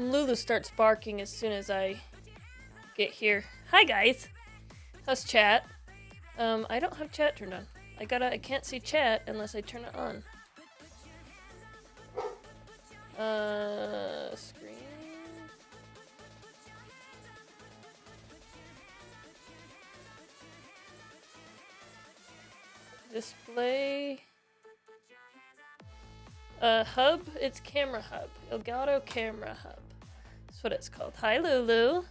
Lulu starts barking as soon as I get here. Hi guys. How's chat? I don't have chat turned on. I can't see chat unless I turn it on. Screen. Display. Hub? It's camera hub. Elgato camera hub. That's what it's called. Hi, Lulu.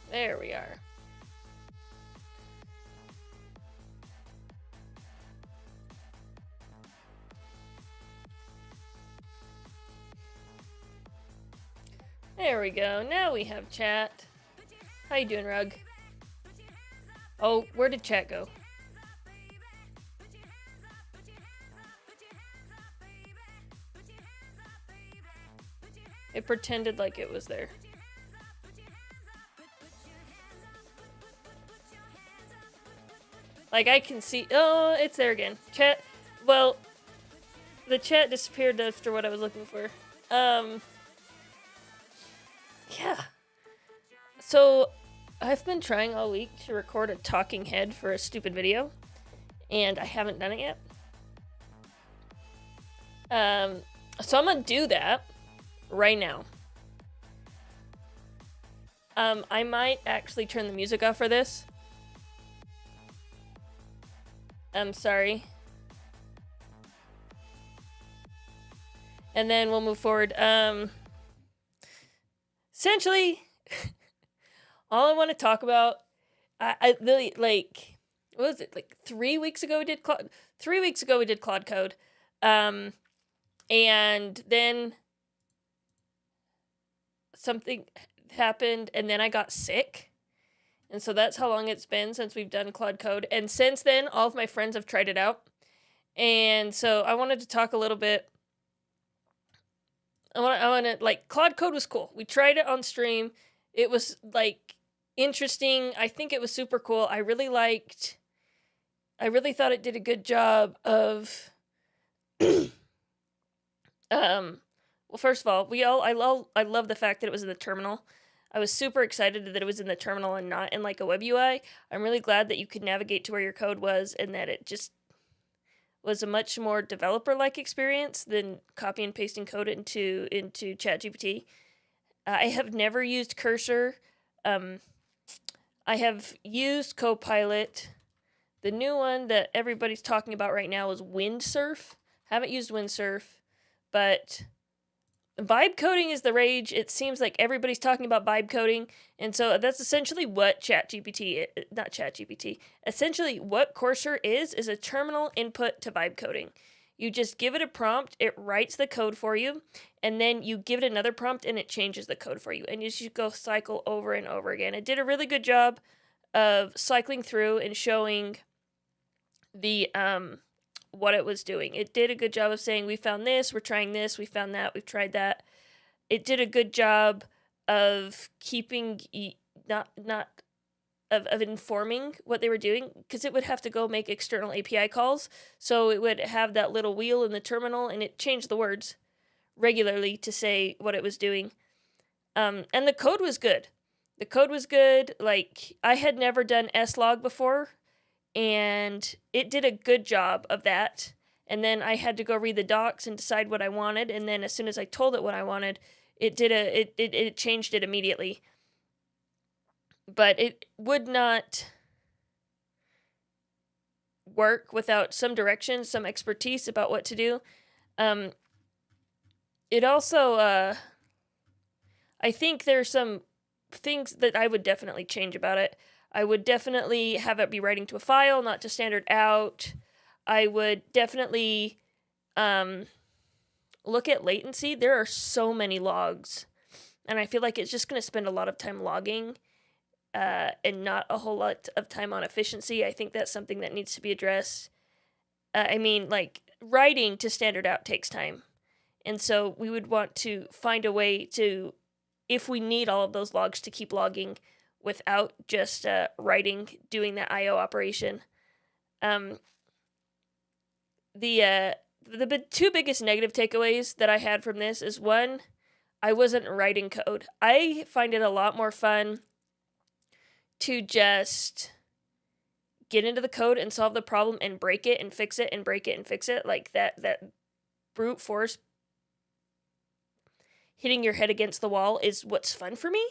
There we are. There we go. Now we have chat. How you doing, Rug? Oh, where did chat go? It pretended like it was there. Like, I can see... Oh, it's there again. Chat... Well, the chat disappeared after what I was looking for. Yeah. So, I've been trying all week to record a talking head for a stupid video, and I haven't done it yet. So I'm gonna do that right now. I might actually turn the music off for this. I'm sorry. And then we'll move forward. Essentially, all I want to talk about, I really, like, what was it? Like 3 weeks ago we did 3 weeks ago we did Claude Code. And then something happened, and then I got sick. And so that's how long it's been since we've done Claude Code. And since then, all of my friends have tried it out. And so I wanted to talk a little bit. I want to, like, Claude Code was cool. We tried it on stream. It was, like, interesting. I think it was super cool. I really thought it did a good job of, well, first of all, I love the fact that it was in the terminal. I was super excited that it was in the terminal and not in, like, a web UI. I'm really glad that you could navigate to where your code was and that it just was a much more developer-like experience than copy and pasting code into ChatGPT. I have never used Cursor. I have used Copilot. The new one that everybody's talking about right now is Windsurf. Haven't used Windsurf, but vibe coding is the rage. It seems like everybody's talking about vibe coding, and so that's essentially what essentially what Cursor is a terminal input to vibe coding. You just give it a prompt, it writes the code for you, and then you give it another prompt and it changes the code for you, and you just go cycle over and over again. It did a really good job of cycling through and showing the what it was doing. It did a good job of saying, we found this, we're trying this, we found that, we've tried that. It did a good job of keeping, of informing what they were doing, because it would have to go make external API calls, so it would have that little wheel in the terminal, and it changed the words regularly to say what it was doing. And the code was good. The code was good. Like, I had never done slog before, and it did a good job of that. And then I had to go read the docs and decide what I wanted, and then as soon as I told it what I wanted, it changed it immediately. But it would not work without some direction, some expertise about what to do. It also, I think there's some things that I would definitely change about it. I would definitely have it be writing to a file, not to standard out. I would definitely look at latency. There are so many logs, and I feel like it's just going to spend a lot of time logging and not a whole lot of time on efficiency. I think that's something that needs to be addressed. I mean, like, writing to standard out takes time. And so we would want to find a way to, if we need all of those logs, to keep logging without just writing, doing that I/O operation. Um, the two biggest negative takeaways that I had from this is, one, I wasn't writing code. I find it a lot more fun to just get into the code and solve the problem and break it and fix it and break it and fix it. Like that brute force hitting your head against the wall is what's fun for me.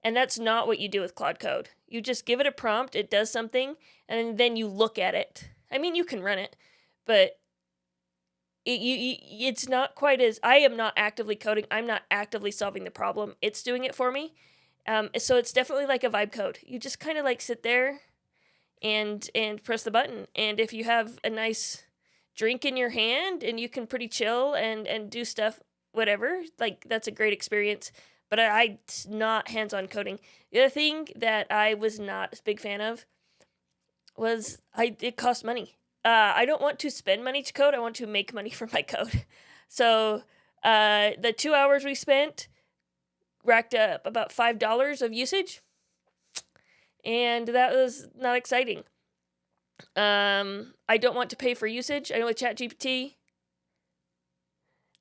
And that's not what you do with Claude Code. You just give it a prompt, it does something, and then you look at it. I mean, you can run it, but it's not quite as... I am not actively coding. I'm not actively solving the problem. It's doing it for me. So it's definitely like a vibe code. You just kind of like sit there and press the button. And if you have a nice drink in your hand and you can pretty chill and do stuff, whatever, like that's a great experience. But I not hands-on coding. The other thing that I was not a big fan of was it cost money. I don't want to spend money to code. I want to make money from my code. So the 2 hours we spent racked up about $5 of usage. And that was not exciting. I don't want to pay for usage. I know with ChatGPT,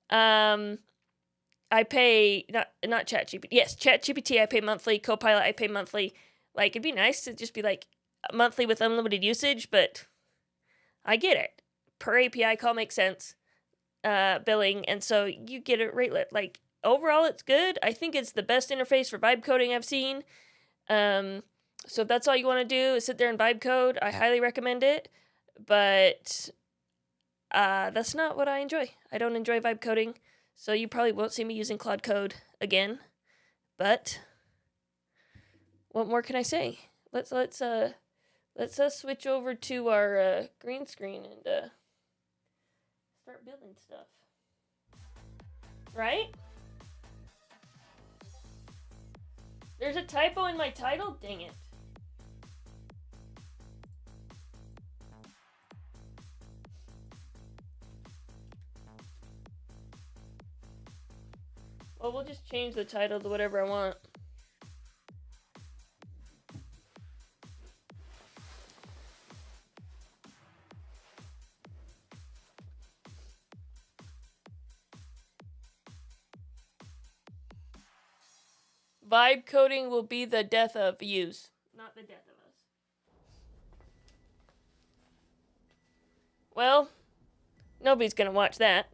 I pay, not ChatGPT. Yes, ChatGPT I pay monthly. Copilot I pay monthly. Like, it'd be nice to just be like monthly with unlimited usage, but I get it. Per API call makes sense. Billing, and so you get it ratelet. Like, overall, it's good. I think it's the best interface for vibe coding I've seen. So if that's all you want to do is sit there and vibe code, I highly recommend it. But that's not what I enjoy. I don't enjoy vibe coding, so you probably won't see me using Claude Code again. But what more can I say? Let's switch over to our green screen and start building stuff. Right? There's a typo in my title? Dang it. Well, we'll just change the title to whatever I want. Vibe coding will be the death of yous, not the death of us. Well, nobody's gonna watch that.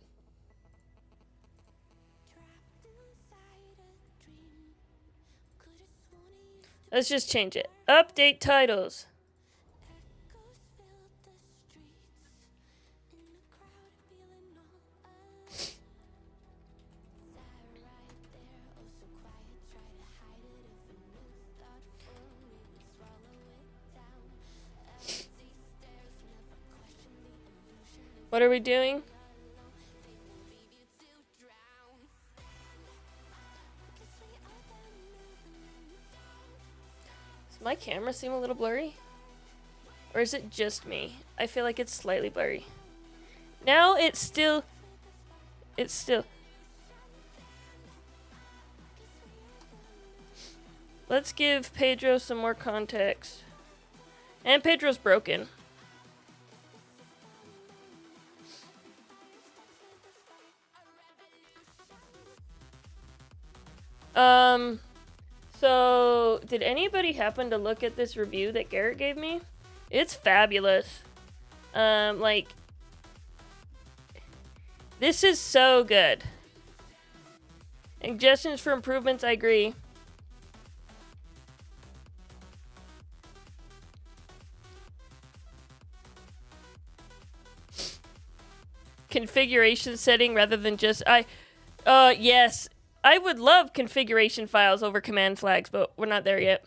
Let's just change it. Update titles. What are we doing? Does my camera seem a little blurry? Or is it just me? I feel like it's slightly blurry. Now it's still... Let's give Pedro some more context. And Pedro's broken. So, did anybody happen to look at this review that Garrett gave me? It's fabulous. Like, this is so good. Suggestions for improvements, I agree. Configuration setting rather than just... yes. I would love configuration files over command flags, but we're not there yet.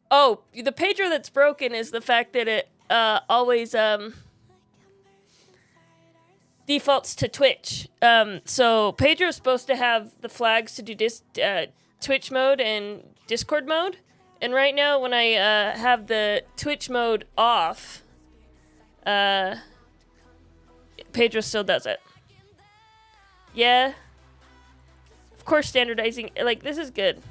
Oh, the Pedro that's broken is the fact that it always defaults to Twitch. So Pedro's supposed to have the flags to do Twitch mode and Discord mode. And right now, when I have the Twitch mode off, Pedro still does it. Yeah. Of course, standardizing, like, this is good.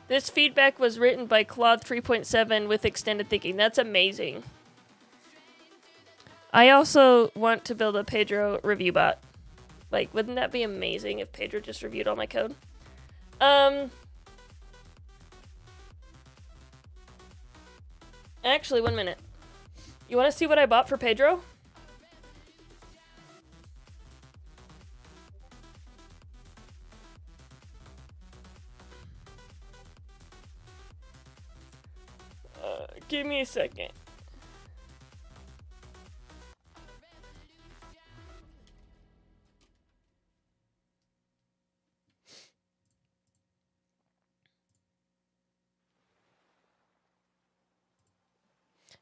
This feedback was written by Claude 3.7 with extended thinking. That's amazing. I also want to build a Pedro review bot. Like, wouldn't that be amazing if Pedro just reviewed all my code? Actually, 1 minute. You want to see what I bought for Pedro? Give me a second.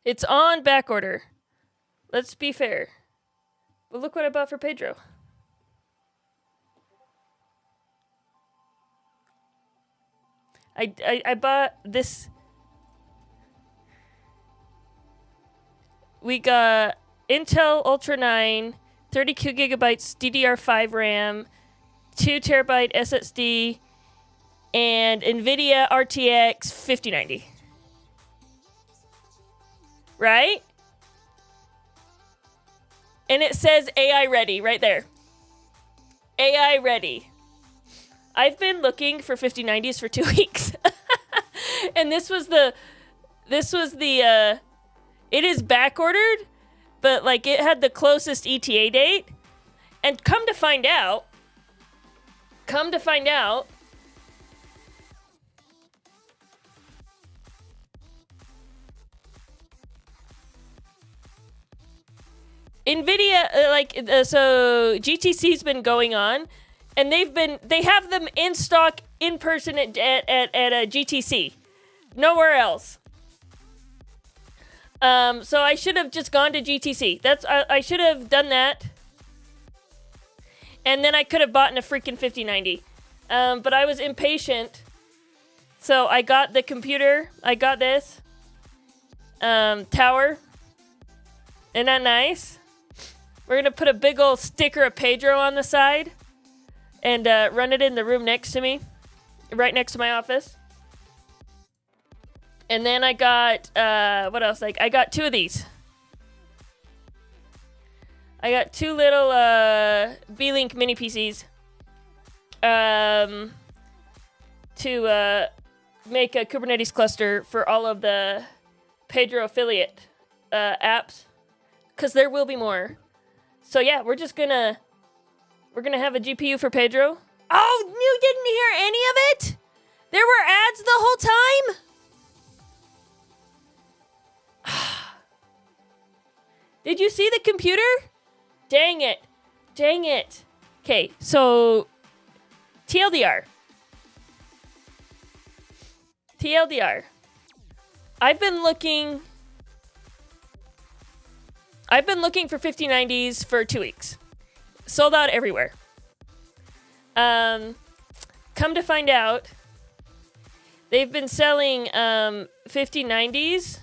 It's on back order. Let's be fair. But look what I bought for Pedro. I bought this. We got Intel Ultra 9, 32 gigabytes DDR5 RAM, 2 terabyte SSD, and NVIDIA RTX 5090. Right? And it says AI ready right there. AI ready. I've been looking for 5090s for 2 weeks. And this was the it is back ordered, but like it had the closest ETA date. And come to find out, NVIDIA, so GTC's been going on, and they have them in stock in person at a GTC, nowhere else. So I should have just gone to GTC. I should have done that, and then I could have bought a freaking 5090. But I was impatient, so I got the computer. I got this tower. Isn't that nice? We're going to put a big old sticker of Pedro on the side and run it in the room next to me, right next to my office. And then I got, what else? I got 2 of these. I got 2 little B-Link mini PCs to make a Kubernetes cluster for all of the Pedro affiliate apps, because there will be more. So yeah, we're gonna have a GPU for Pedro. Oh, you didn't hear any of it? There were ads the whole time? Did you see the computer? Dang it. Okay, so TLDR. I've been looking for 5090s for 2 weeks. Sold out everywhere. Come to find out, they've been selling 5090s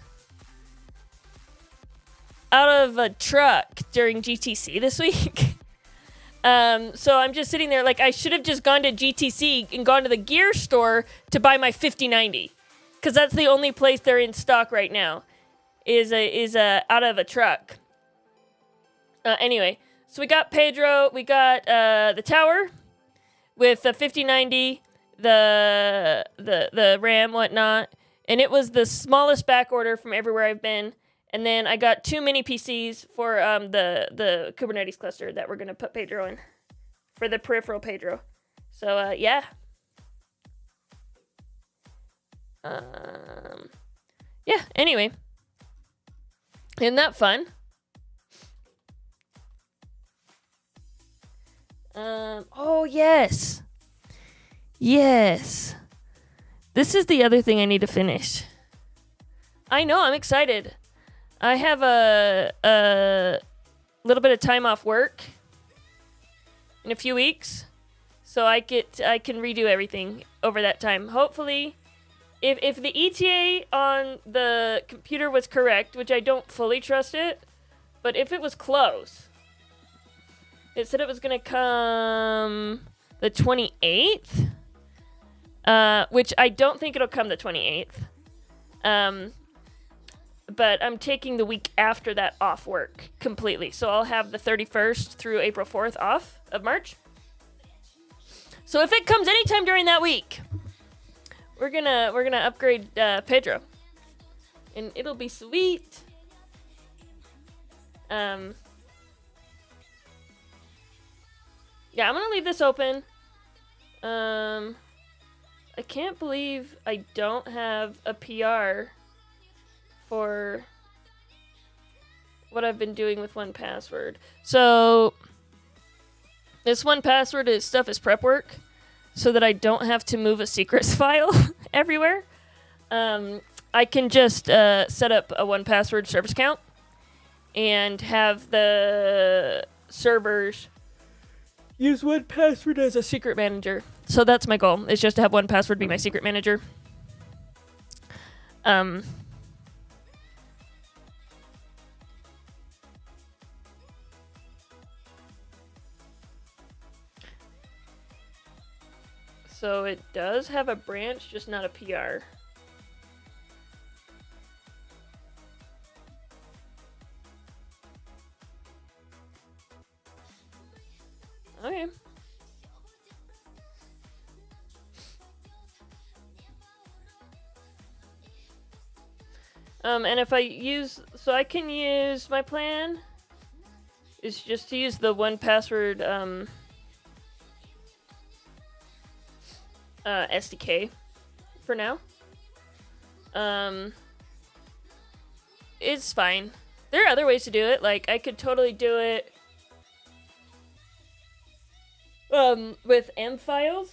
out of a truck during GTC this week. So I'm just sitting there like I should have just gone to GTC and gone to the gear store to buy my 5090, because that's the only place they're in stock right now. Is out of a truck. Anyway, so we got Pedro, we got the tower with the 5090, the RAM, whatnot, and it was the smallest back order from everywhere I've been. And then I got 2 mini PCs for the Kubernetes cluster that we're gonna put Pedro in for the peripheral Pedro. So yeah. Yeah. Anyway, isn't that fun? Oh, yes. This is the other thing I need to finish. I know, I'm excited. I have a little bit of time off work in a few weeks, so I can redo everything over that time. Hopefully, if the ETA on the computer was correct, which I don't fully trust it, but if it was close, it said it was gonna come the 28th, which I don't think it'll come the 28th. But I'm taking the week after that off work completely, so I'll have the 31st through April 4th off of March. So if it comes anytime during that week, we're gonna upgrade Pedro, and it'll be sweet. Yeah, I'm gonna leave this open. I can't believe I don't have a PR for what I've been doing with 1Password. So this 1Password is prep work, so that I don't have to move a secrets file everywhere. I can just set up a 1Password service account and have the servers use 1Password as a secret manager. So that's my goal, is just to have 1Password be my secret manager. So it does have a branch, just not a PR. Okay. And if I use, so I can use, my plan is just to use the 1Password, SDK for now. It's fine. There are other ways to do it. Like, I could totally do it with M files,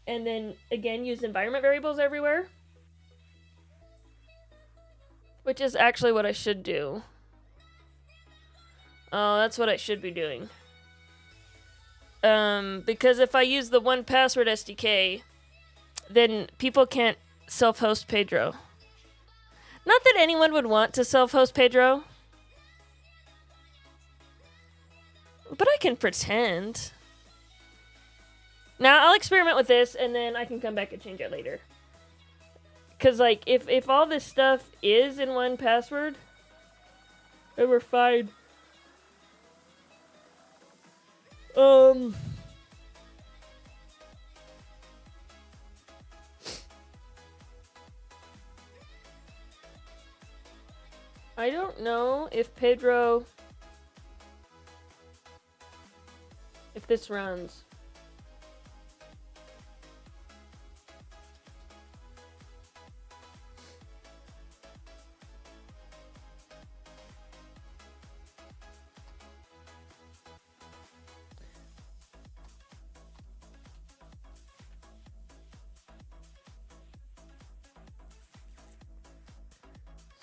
and then again use environment variables everywhere, which is actually what I should do. Oh, that's what I should be doing. Because if I use the 1Password SDK, then people can't self-host Pedro. Not that anyone would want to self-host Pedro, but I can pretend. Now, I'll experiment with this, and then I can come back and change it later. Because, like, if all this stuff is in 1Password, then we're fine. I don't know if Pedro, if this runs.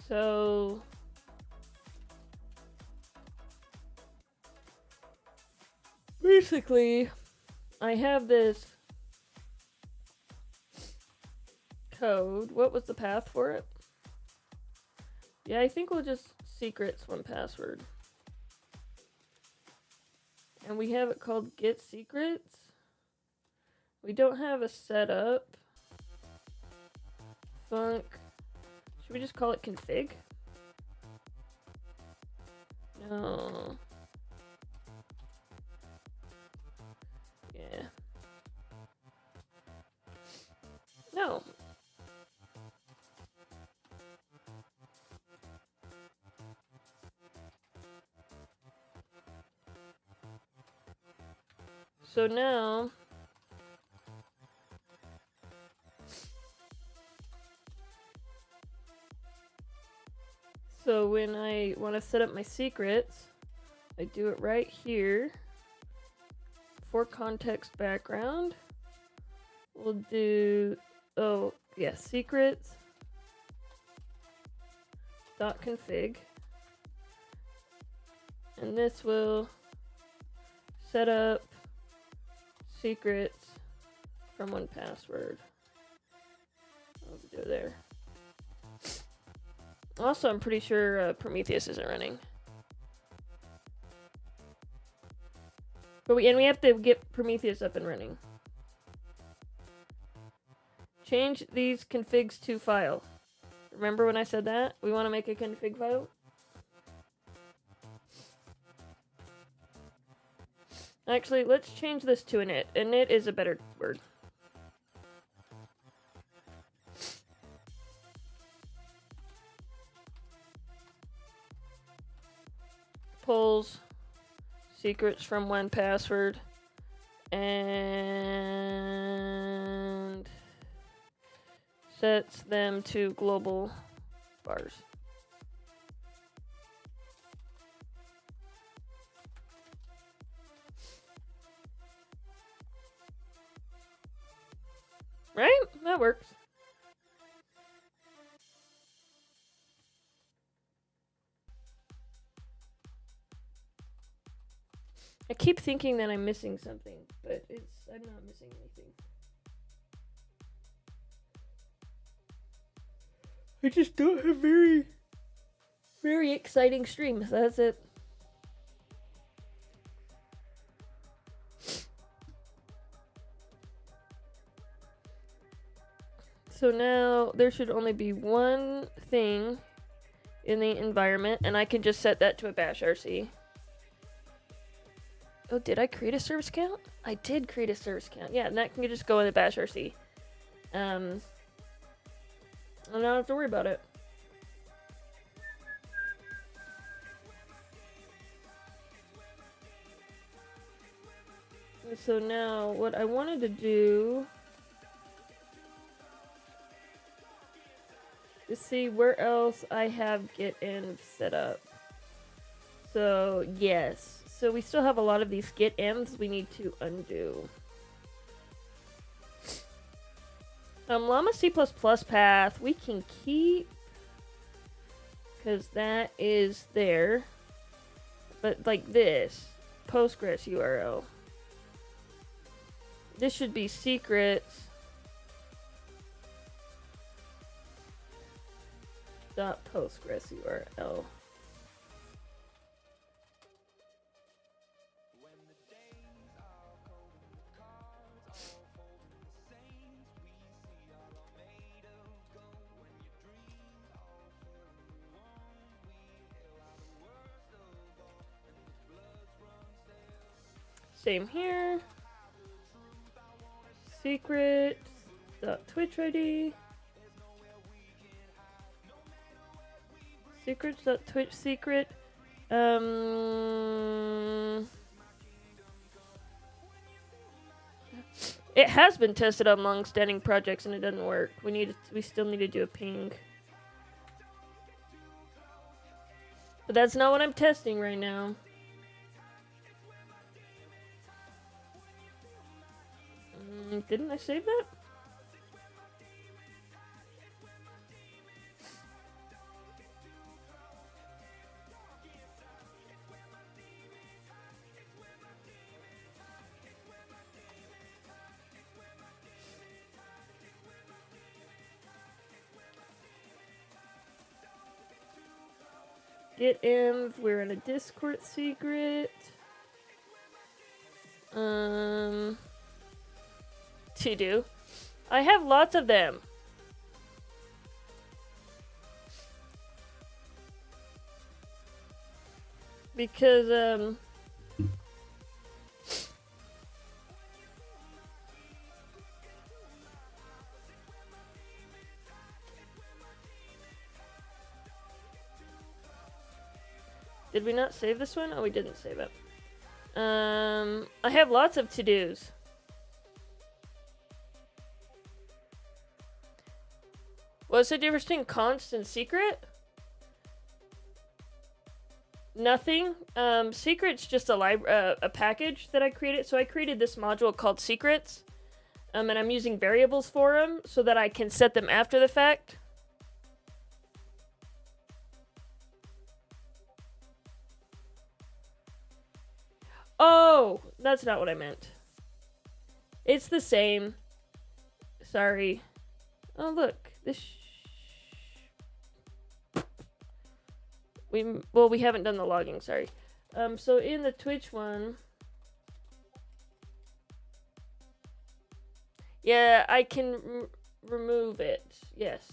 So basically, I have this code. What was the path for it? Yeah, I think we'll just secrets 1Password. And we have it called get secrets. We don't have a setup. Func. Should we just call it config? No. Yeah. No. So now, so when I want to set up my secrets, I do it right here. For context background, we'll do, oh yeah, secrets dot config, and this will set up secrets from 1Password. to do there. Also, I'm pretty sure Prometheus isn't running. But we have to get Prometheus up and running. Change these configs to file. Remember when I said that? We want to make a config file? Actually, let's change this to init. Init is a better word. Pulls secrets from 1Password and sets them to global bars. Right? That works. I keep thinking that I'm missing something, but I'm not missing anything. I just don't have very exciting streams. That's it. So now there should only be one thing in the environment, and I can just set that to a bash RC. Oh, did I create a service account? I did create a service account. Yeah, and that can just go in the bash RC. I don't have to worry about it. So now what I wanted to do is see where else I have get env set up. So yes. So we still have a lot of these get envs we need to undo. Llama C++ path we can keep because that is there. But like this, Postgres URL. This should be secrets. .postgres URL. Same here. Secret. Twitch ID. Secrets.twitch secret. It has been tested on long-standing projects and it doesn't work. We still need to do a ping. But that's not what I'm testing right now. Didn't I save that? Get env, we're in a Discord secret. To do. I have lots of them. Because, did we not save this one? Oh, we didn't save it. I have lots of to-dos. What's the difference between const and secret? Nothing. Secret's just a package that I created. So I created this module called secrets. And I'm using variables for them so that I can set them after the fact. Oh, that's not what I meant. It's the same. Sorry. Oh, look. this. We haven't done the logging. Sorry. So in the Twitch one, yeah, I can remove it. Yes.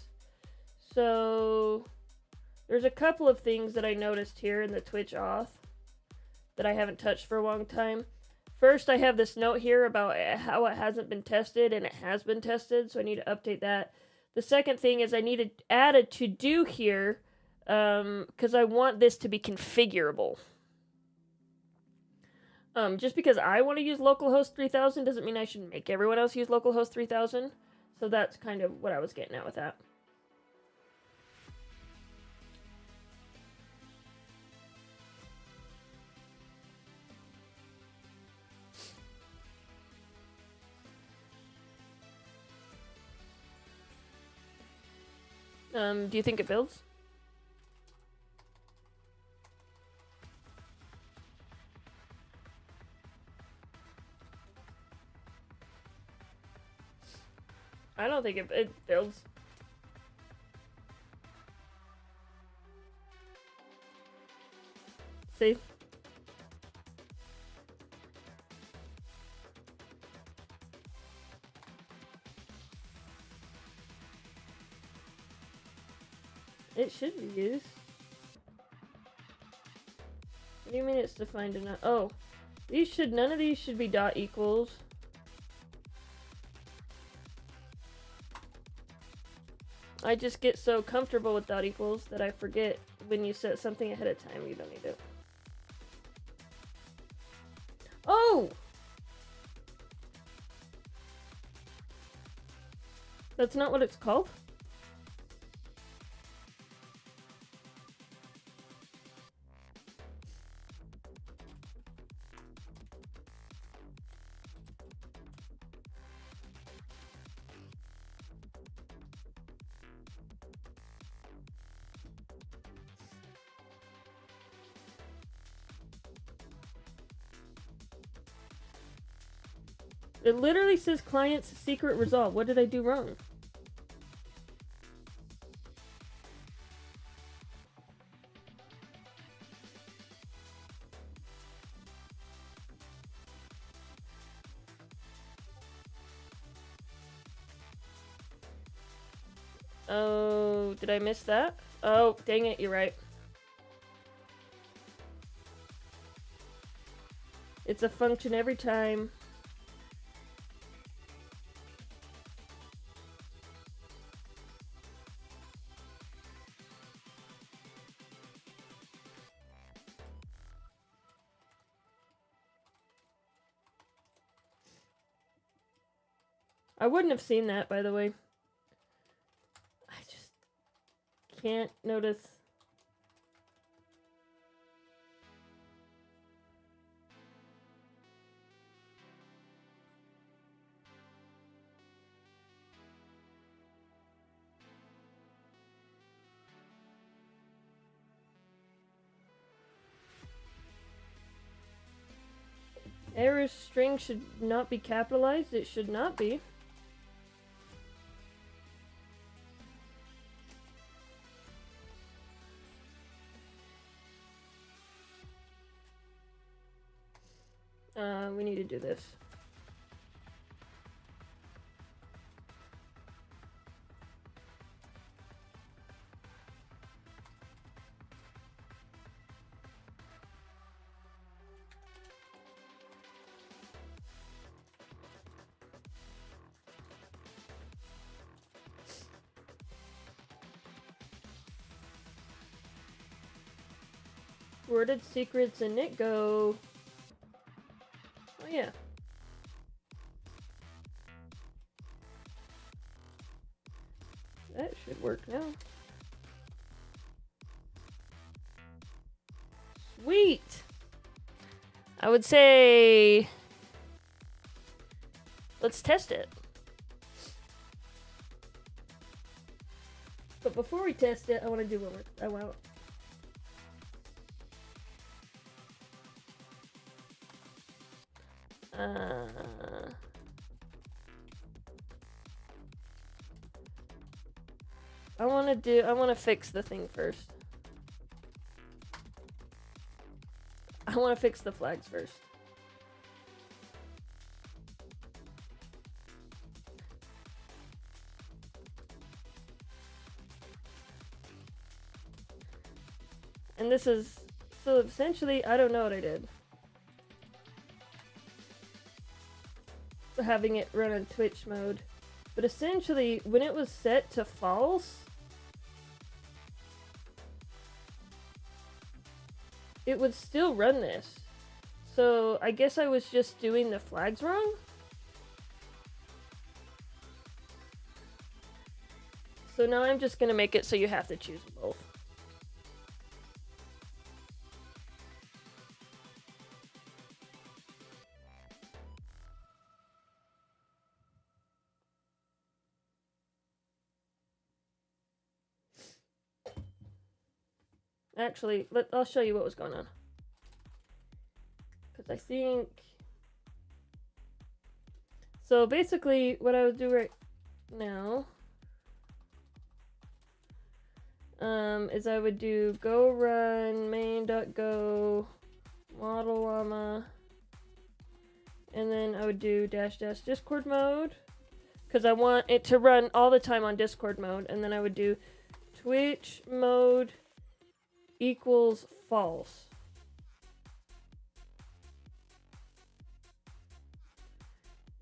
So there's a couple of things that I noticed here in the Twitch auth that I haven't touched for a long time. First, I have this note here about how it hasn't been tested, and it has been tested, so I need to update that. The second thing is I need to add a to-do here, because I want this to be configurable. Just because I want to use localhost 3000 doesn't mean I should make everyone else use localhost 3000. So that's kind of what I was getting at with that. Do you think it builds? I don't think it builds. See? It should be used. What do you mean it's defined enough? Oh, none of these should be dot equals. I just get so comfortable with dot equals that I forget when you set something ahead of time, you don't need it. Oh! That's not what it's called? It literally says client's secret resolve. What did I do wrong? Oh, did I miss that? Oh, dang it, you're right. It's a function every time. I wouldn't have seen that, by the way. I just can't notice. Error string should not be capitalized. It should not be. We need to do this. Where did secrets and it go? Oh yeah. That should work now. Sweet! I would say... let's test it. But before we test it, I want to do one more. I want... I want to fix the thing first. I want to fix the flags first. And this is, so essentially, I don't know what I did. Having it run on Twitch mode. But essentially, when it was set to false, it would still run this. So I guess I was just doing the flags wrong? So now I'm just gonna make it so you have to choose both. Actually, I'll show you what was going on. Because I think... So basically, what I would do right now... is I would do go run main.go model llama, and then I would do -- Discord mode, because I want it to run all the time on Discord mode, and then I would do Twitch mode equals false.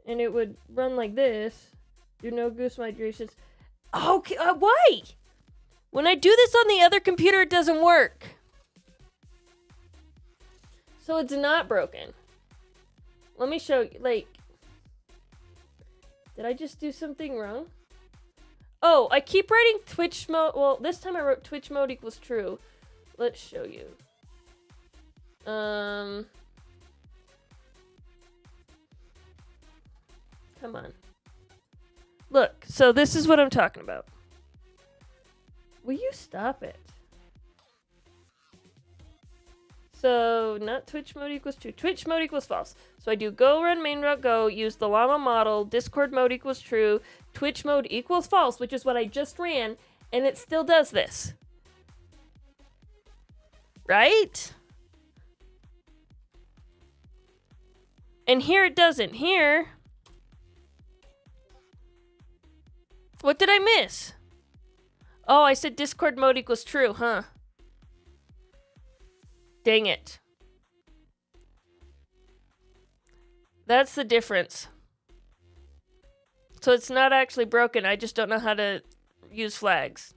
And it would run like this. Do no goose migrations. Okay, why? When I do this on the other computer, it doesn't work. So it's not broken. Let me show you, like... Did I just do something wrong? Oh, I keep writing Twitch mode. Well, this time I wrote Twitch mode equals true. Let's show you. Come on. Look, so this is what I'm talking about. Will you stop it? So, not Twitch mode equals true. Twitch mode equals false. So I do go run main.go, use the llama model, Discord mode equals true, Twitch mode equals false, which is what I just ran, and it still does this. Right? And here it doesn't. Here... What did I miss? Oh, I said Discord mode equals true, huh? Dang it. That's the difference. So it's not actually broken. I just don't know how to use flags.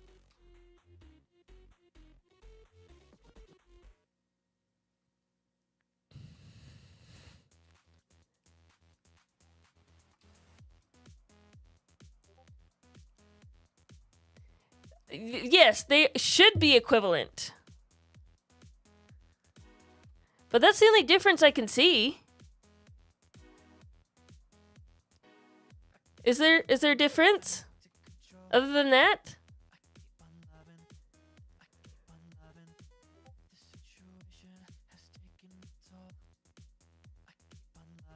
Yes, they should be equivalent. But that's the only difference I can see. Is there a difference? Other than that?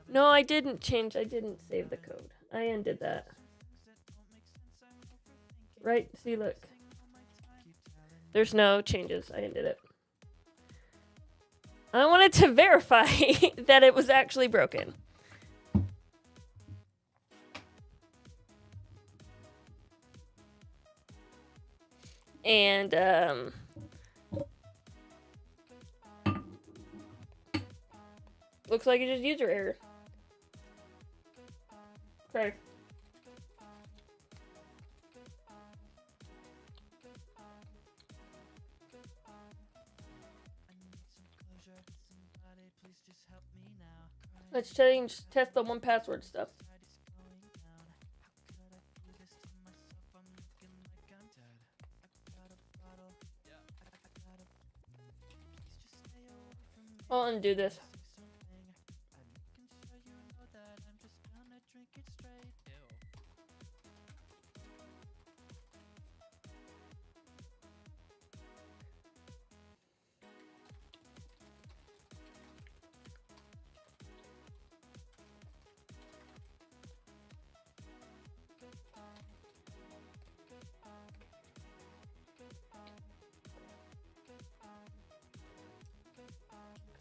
No, I didn't change. I didn't save the code. I undid that. Right? See, look. There's no changes. I undid it. I wanted to verify that it was actually broken. And, looks like it's just user error. Okay. Let's test the 1Password stuff. I'll undo this.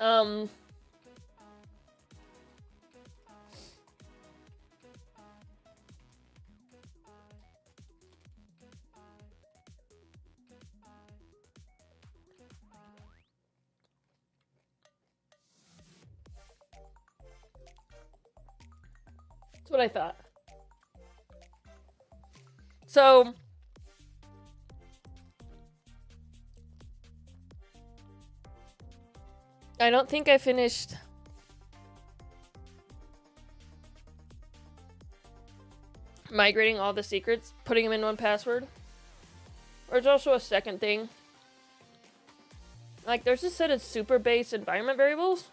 Um, that's what I thought. So, I don't think I finished migrating all the secrets, putting them in 1Password. There's also a second thing. Like, there's a set of super base environment variables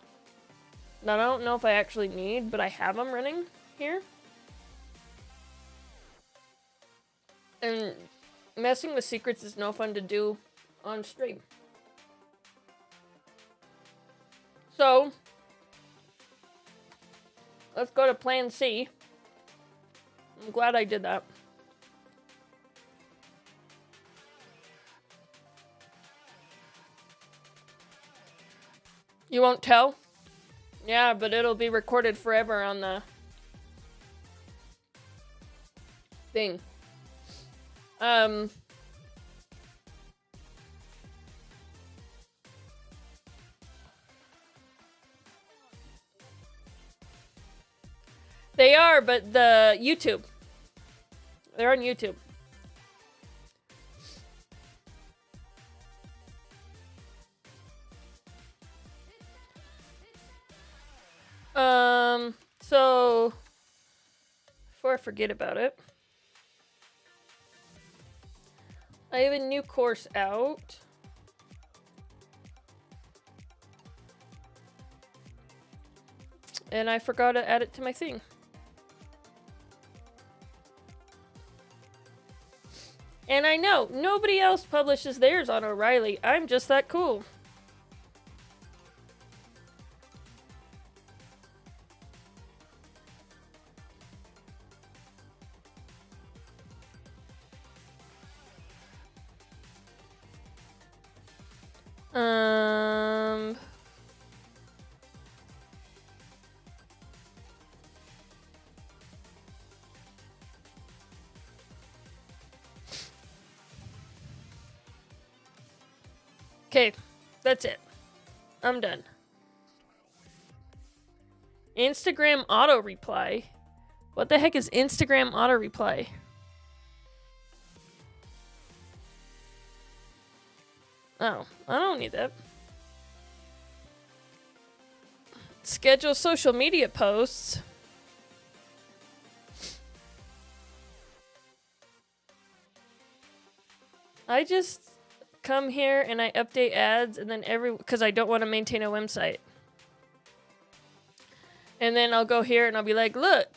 that I don't know if I actually need, but I have them running here. And messing with secrets is no fun to do on stream. So, let's go to plan C. I'm glad I did that. You won't tell? Yeah, but it'll be recorded forever on the thing. They are, but the YouTube. They're on YouTube. So before I forget about it, I have a new course out. And I forgot to add it to my thing. And I know, nobody else publishes theirs on O'Reilly. I'm just that cool. Okay, that's it. I'm done. Instagram auto reply. What the heck is Instagram auto reply? Oh, I don't need that. Schedule social media posts. I just come here and I update ads and then because I don't want to maintain a website. And then I'll go here and I'll be like, look,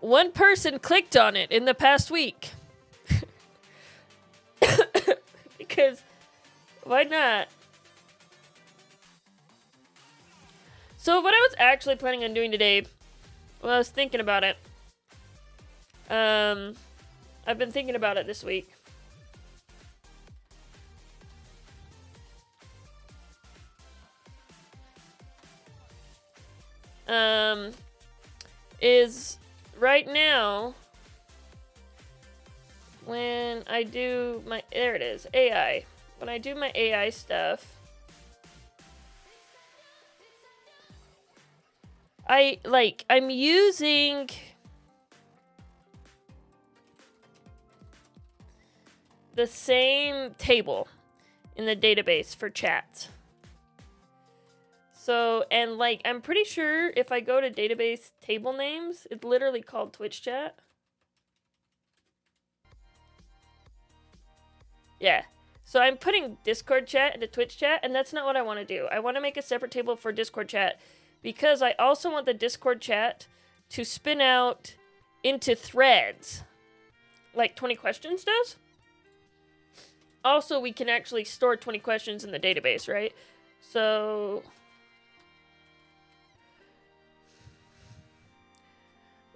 one person clicked on it in the past week. Because why not? So what I was actually planning on doing today, well, I was thinking about it. I've been thinking about it this week. Is right now when I do my, there it is, AI. When I do my AI stuff, I'm using the same table in the database for chats. So, and I'm pretty sure if I go to database table names, it's literally called Twitch chat. Yeah. So I'm putting Discord chat into Twitch chat, and that's not what I want to do. I want to make a separate table for Discord chat because I also want the Discord chat to spin out into threads like 20 questions does. Also, we can actually store 20 questions in the database, right? So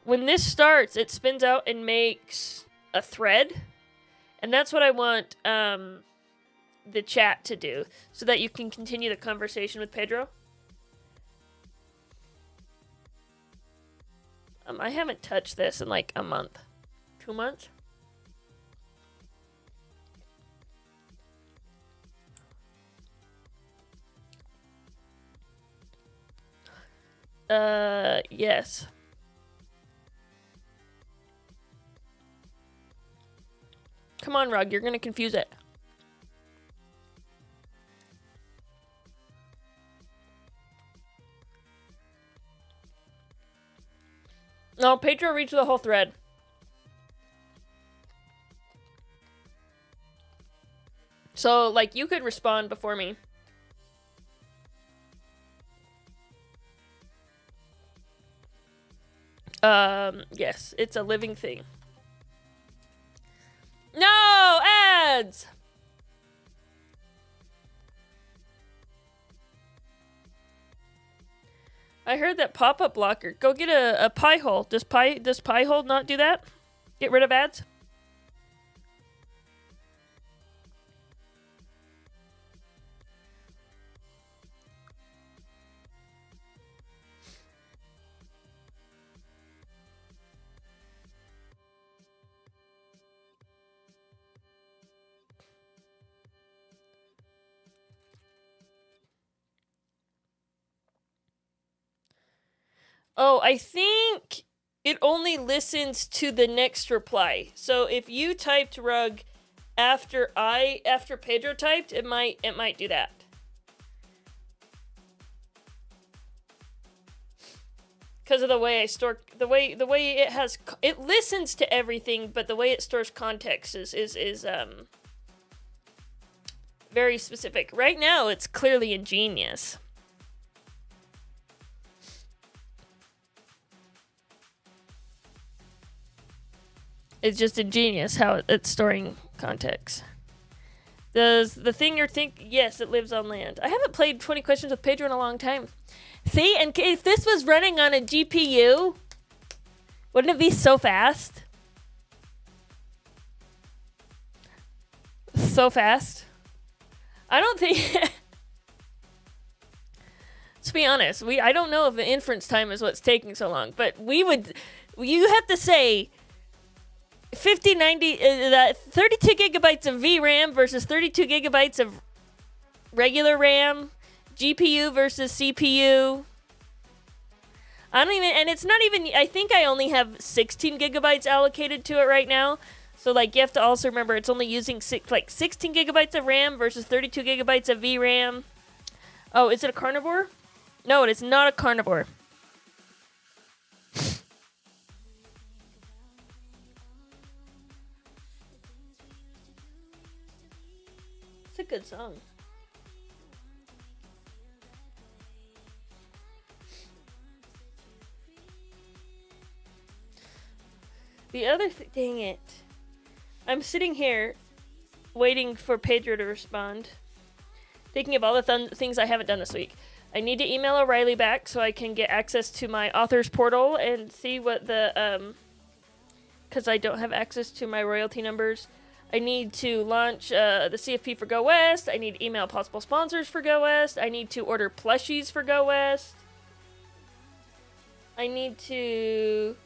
when this starts, it spins out and makes a thread. And that's what I want the chat to do so that you can continue the conversation with Pedro? I haven't touched this in like a month. 2 months? Yes. Come on, Rug, you're gonna confuse it. No, Pedro reads the whole thread. So, like, you could respond before me. Yes, it's a living thing. No! Ads! I heard that pop-up blocker. Go get a pie hole. Does pie hole not do that? Get rid of ads? Oh, I think it only listens to the next reply. So if you typed Rug after Pedro typed, it might do that. Because of the way I store the way it listens to everything, but the way it stores context is very specific. Right now it's clearly ingenious. It's just ingenious how it's storing context. Does the thing you're thinking? Yes, it lives on land. I haven't played 20 Questions with Pedro in a long time. See, and if this was running on a GPU, wouldn't it be so fast? So fast. I don't think... To be honest, I don't know if the inference time is what's taking so long, but you have to say 32 gigabytes of VRAM versus 32 gigabytes of regular RAM, GPU versus CPU. And it's not even, I think I only have 16 gigabytes allocated to it right now. So, like, you have to also remember it's only using 16 gigabytes of RAM versus 32 gigabytes of VRAM. Oh, is it a carnivore? No, it is not a carnivore. It's a good song. The other dang it. I'm sitting here waiting for Pedro to respond. Thinking of all the things I haven't done this week. I need to email O'Reilly back so I can get access to my author's portal and see what the, because I don't have access to my royalty numbers. I need to launch the CFP for Go West. I need to email possible sponsors for Go West. I need to order plushies for Go West. I need to,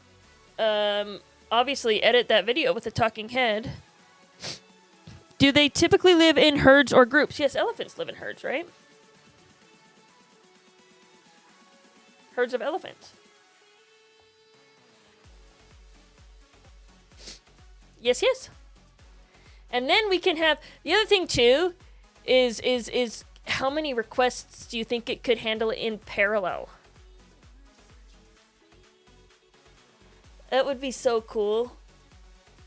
obviously edit that video with a talking head. Do they typically live in herds or groups? Yes, elephants live in herds, right? Herds of elephants. Yes, yes. And then we can have, the other thing too is how many requests do you think it could handle in parallel? That would be so cool.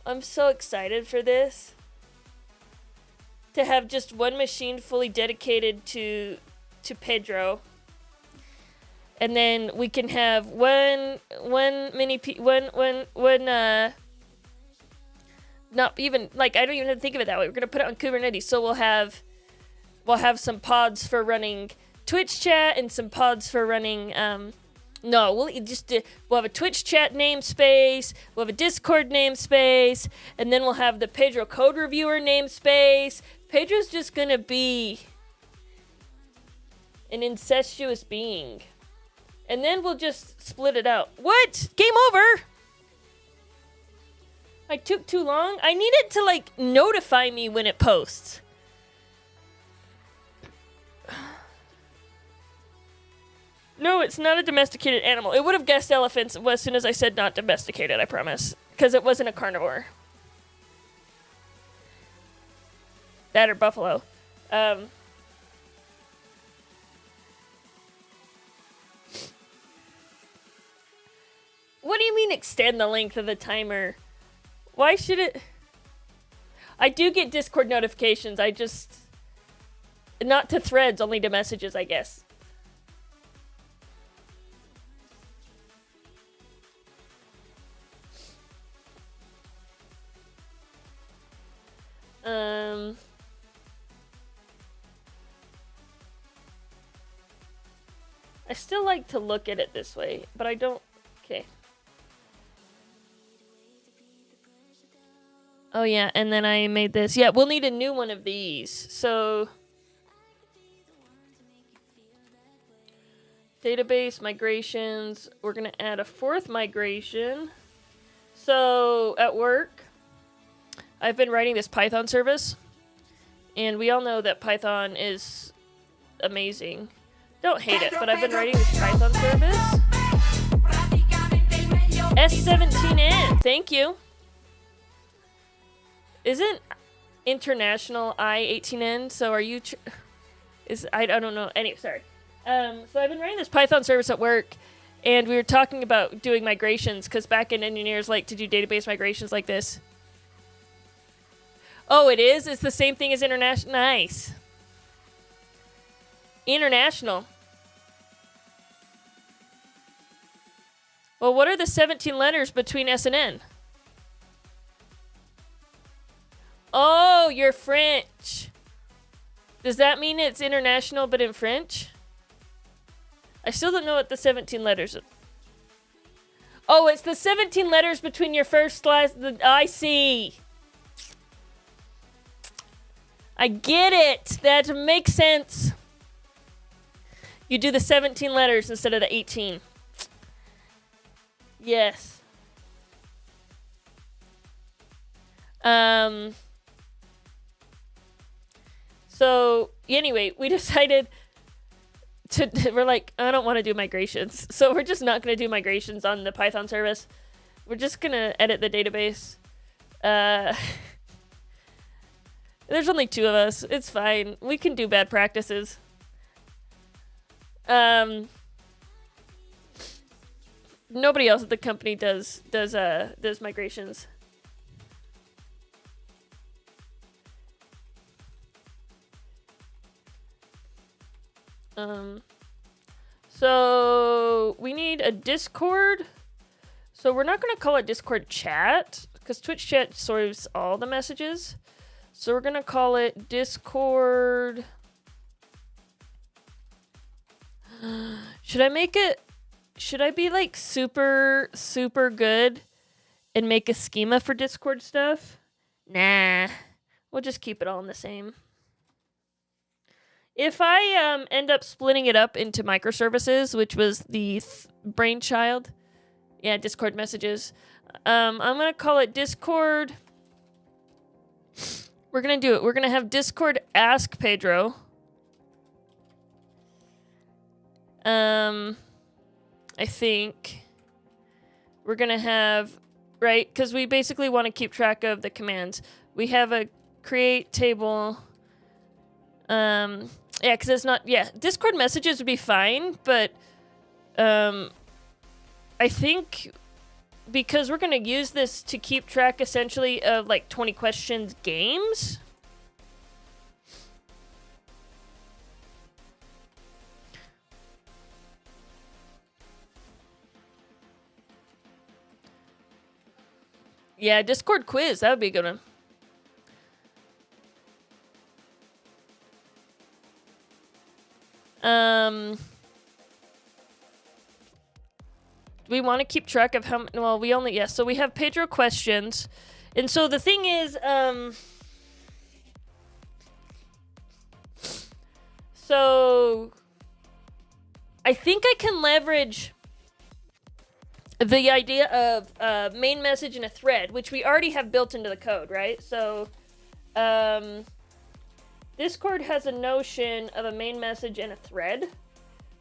I'm so excited for this. To have just one machine fully dedicated to Pedro. And then we can have one not even, like, I don't even have to think of it that way. We're gonna put it on Kubernetes, so we'll have some pods for running Twitch chat and some pods for running we'll have a Twitch chat namespace, we'll have a Discord namespace, and then we'll have the Pedro code reviewer namespace, Pedro's just gonna be an incestuous being. And then we'll just split it out. What? Game over? I took too long? I need it to, like, notify me when it posts. No, it's not a domesticated animal. It would have guessed elephants as soon as I said not domesticated, I promise. Because it wasn't a carnivore. That or buffalo. What do you mean extend the length of the timer? Why should it... I do get Discord notifications. I just... Not to threads, only to messages, I guess. I still like to look at it this way, but I don't... Okay. Oh yeah, and then I made this. Yeah, we'll need a new one of these. So... Database, migrations. We're going to add a fourth migration. So, at work, I've been writing this Python service. And we all know that Python is amazing. Don't hate it, but I've been writing this Python service. S17N, thank you. Isn't international I18N? So are you... I don't know. Anyway, sorry. So I've been writing this Python service at work, and we were talking about doing migrations, because backend engineers like to do database migrations like this. Oh, it is? It's the same thing as international? Nice. International. Well, what are the 17 letters between S and N? Oh, you're French. Does that mean it's international but in French? I still don't know what the 17 letters are. Oh, it's the 17 letters between your first last... I see. I get it. That makes sense. You do the 17 letters instead of the 18. Yes. So, anyway, we decided... we're like, I don't want to do migrations. So we're just not going to do migrations on the Python service. We're just going to edit the database. There's only 2 of us. It's fine. We can do bad practices. Nobody else at the company does migrations. So we need a Discord. So we're not going to call it Discord chat because Twitch chat serves all the messages. So we're going to call it Discord. Should I be like super good and make a schema for Discord stuff? Nah, we'll just keep it all in the same. If I end up splitting it up into microservices, which was the brainchild, yeah, Discord messages, I'm going to call it Discord. We're going to do it. We're going to have Discord Ask Pedro. I think we're going to have, right, because we basically want to keep track of the commands. We have a create table. Yeah, because it's not... Yeah, Discord messages would be fine, but I think because we're going to use this to keep track, essentially, of, like, 20 questions games. Yeah, Discord quiz. That would be a good one. We want to keep track of how... Well, we only... Yeah, so we have Pedro questions. And so the thing is, So I think I can leverage the idea of main message and a thread, which we already have built into the code, right? So Discord has a notion of a main message and a thread.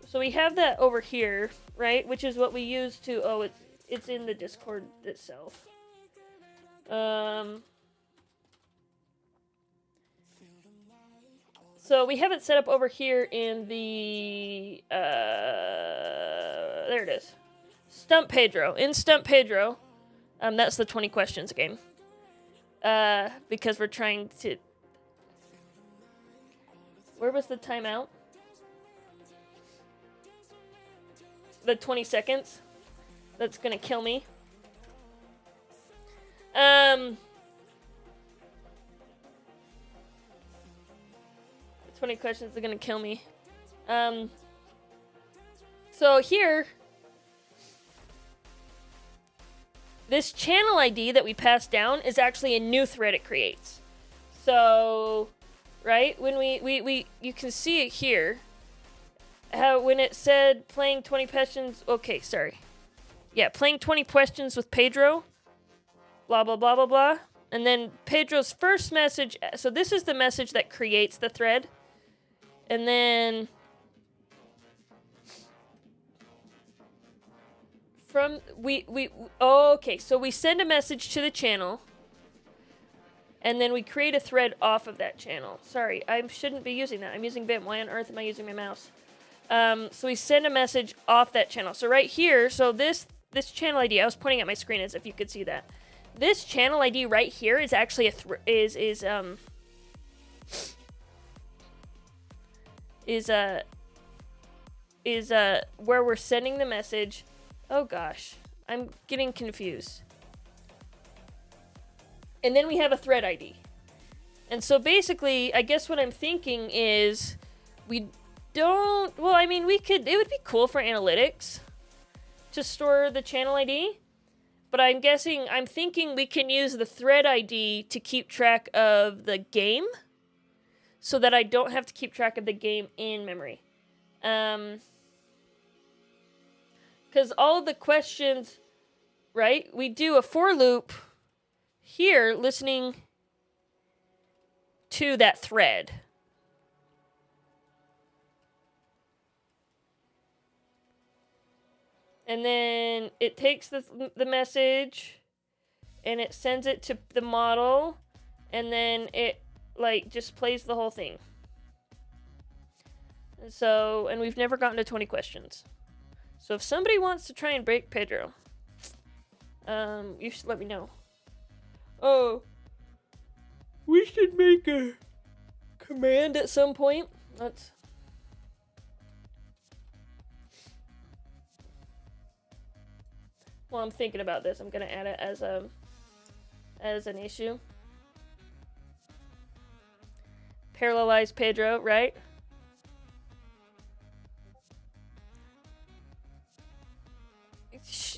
So we have that over here, right? Which is what we use to, oh, it's in the Discord itself. So we have it set up over here in the, there it is. Stump Pedro. In Stump Pedro, that's the 20 questions game. Because we're trying to, where was the timeout? The 20 seconds. That's gonna kill me. 20 questions are gonna kill me. So here, this channel ID that we pass down is actually a new thread it creates. So, right, when we you can see it here, how when it said playing 20 questions, okay, sorry. Yeah, playing 20 questions with Pedro, blah, blah, blah, blah, blah. And then Pedro's first message, so this is the message that creates the thread. And then from, okay, so we send a message to the channel. And then we create a thread off of that channel. Sorry, I shouldn't be using that. I'm using Vim. Why on earth am I using my mouse? So we send a message off that channel. So right here, so this channel ID, I was pointing at my screen as if you could see that. This channel ID right here is actually where we're sending the message. Oh gosh, I'm getting confused. And then we have a thread ID. And so basically, I guess what I'm thinking is we don't, well, I mean, it would be cool for analytics to store the channel ID, but I'm thinking we can use the thread ID to keep track of the game so that I don't have to keep track of the game in memory. Because all of the questions, right, we do a for loop here listening to that thread. And then it takes the message and it sends it to the model, and then it just plays the whole thing. So, and we've never gotten to 20 questions. So if somebody wants to try and break Pedro, you should let me know. Oh, we should make a command at some point. Well, I'm thinking about this. I'm gonna add it as an issue. Parallelize Pedro, right?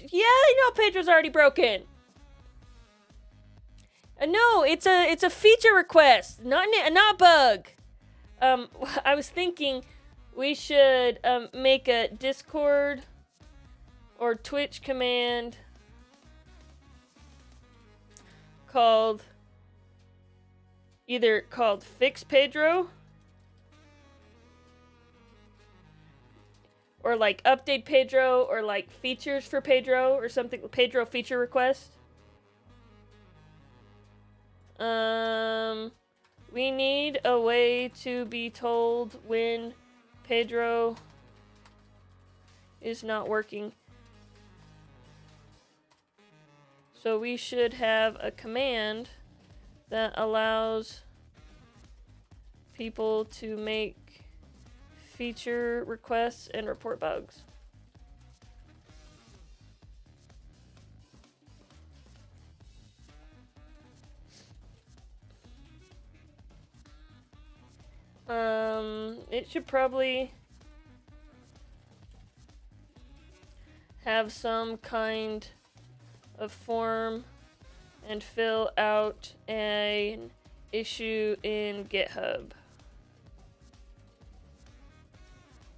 Yeah, I know Pedro's already broken. No, it's a feature request, not a bug. I was thinking we should make a Discord or Twitch command called fix Pedro or update Pedro or features for Pedro or something. Pedro feature request. We need a way to be told when Pedro is not working. So we should have a command that allows people to make feature requests and report bugs. It should probably have some kind of form and fill out an issue in GitHub.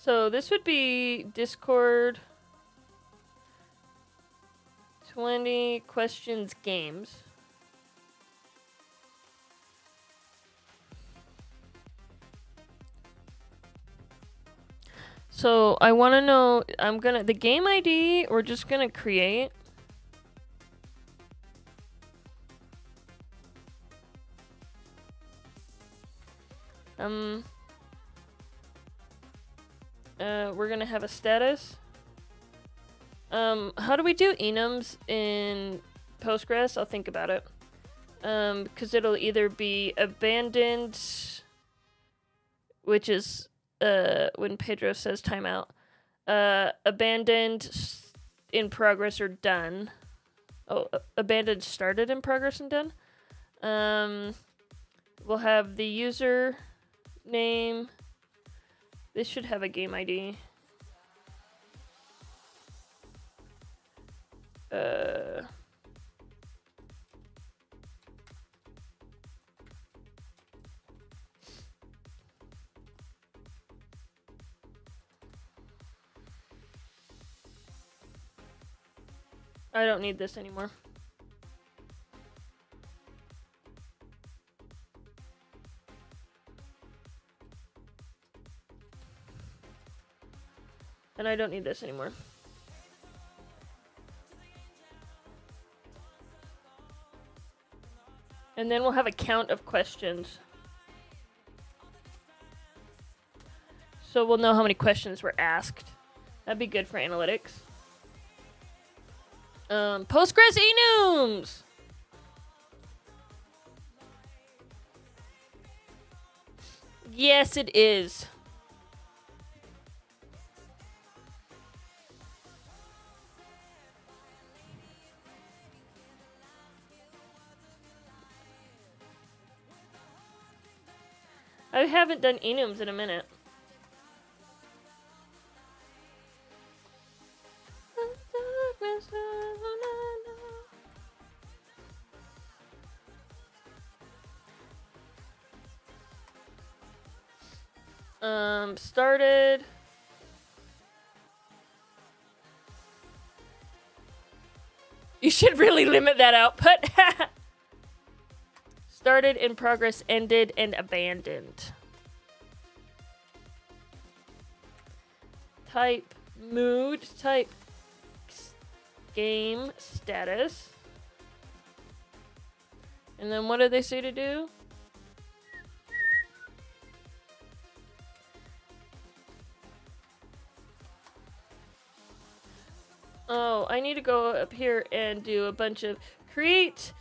So this would be Discord 20 questions games. So I want to know, the game ID we're just gonna create. We're gonna have a status. How do we do enums in Postgres? I'll think about it. Because it'll either be abandoned, which is when Pedro says timeout. Abandoned, in progress, or done. Oh, abandoned, started, in progress, and done. We'll have the user name. This should have a game ID. I don't need this anymore. And I don't need this anymore. And then we'll have a count of questions. So we'll know how many questions were asked. That'd be good for analytics. Postgres enums! Yes, it is. I haven't done enums in a minute. Started. You should really limit that output. Started, in progress, ended, and abandoned. Type mood, type game status. And then what do they say to do? Oh, I need to go up here and do a bunch of create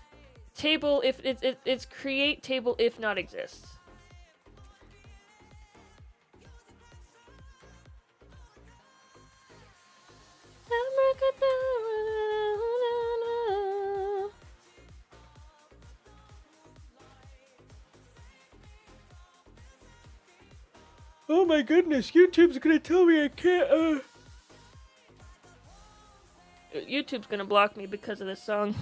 table if it's create table if not exists. Oh my goodness, YouTube's gonna tell me I can't, YouTube's gonna block me because of this song.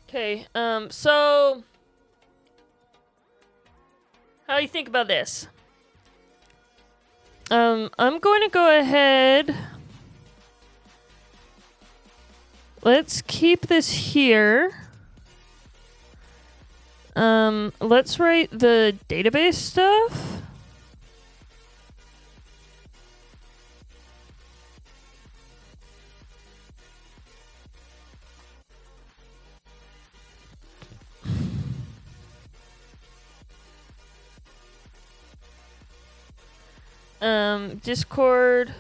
Okay, so how do you think about this? I'm going to go ahead. Let's keep this here. Let's write the database stuff. Discord.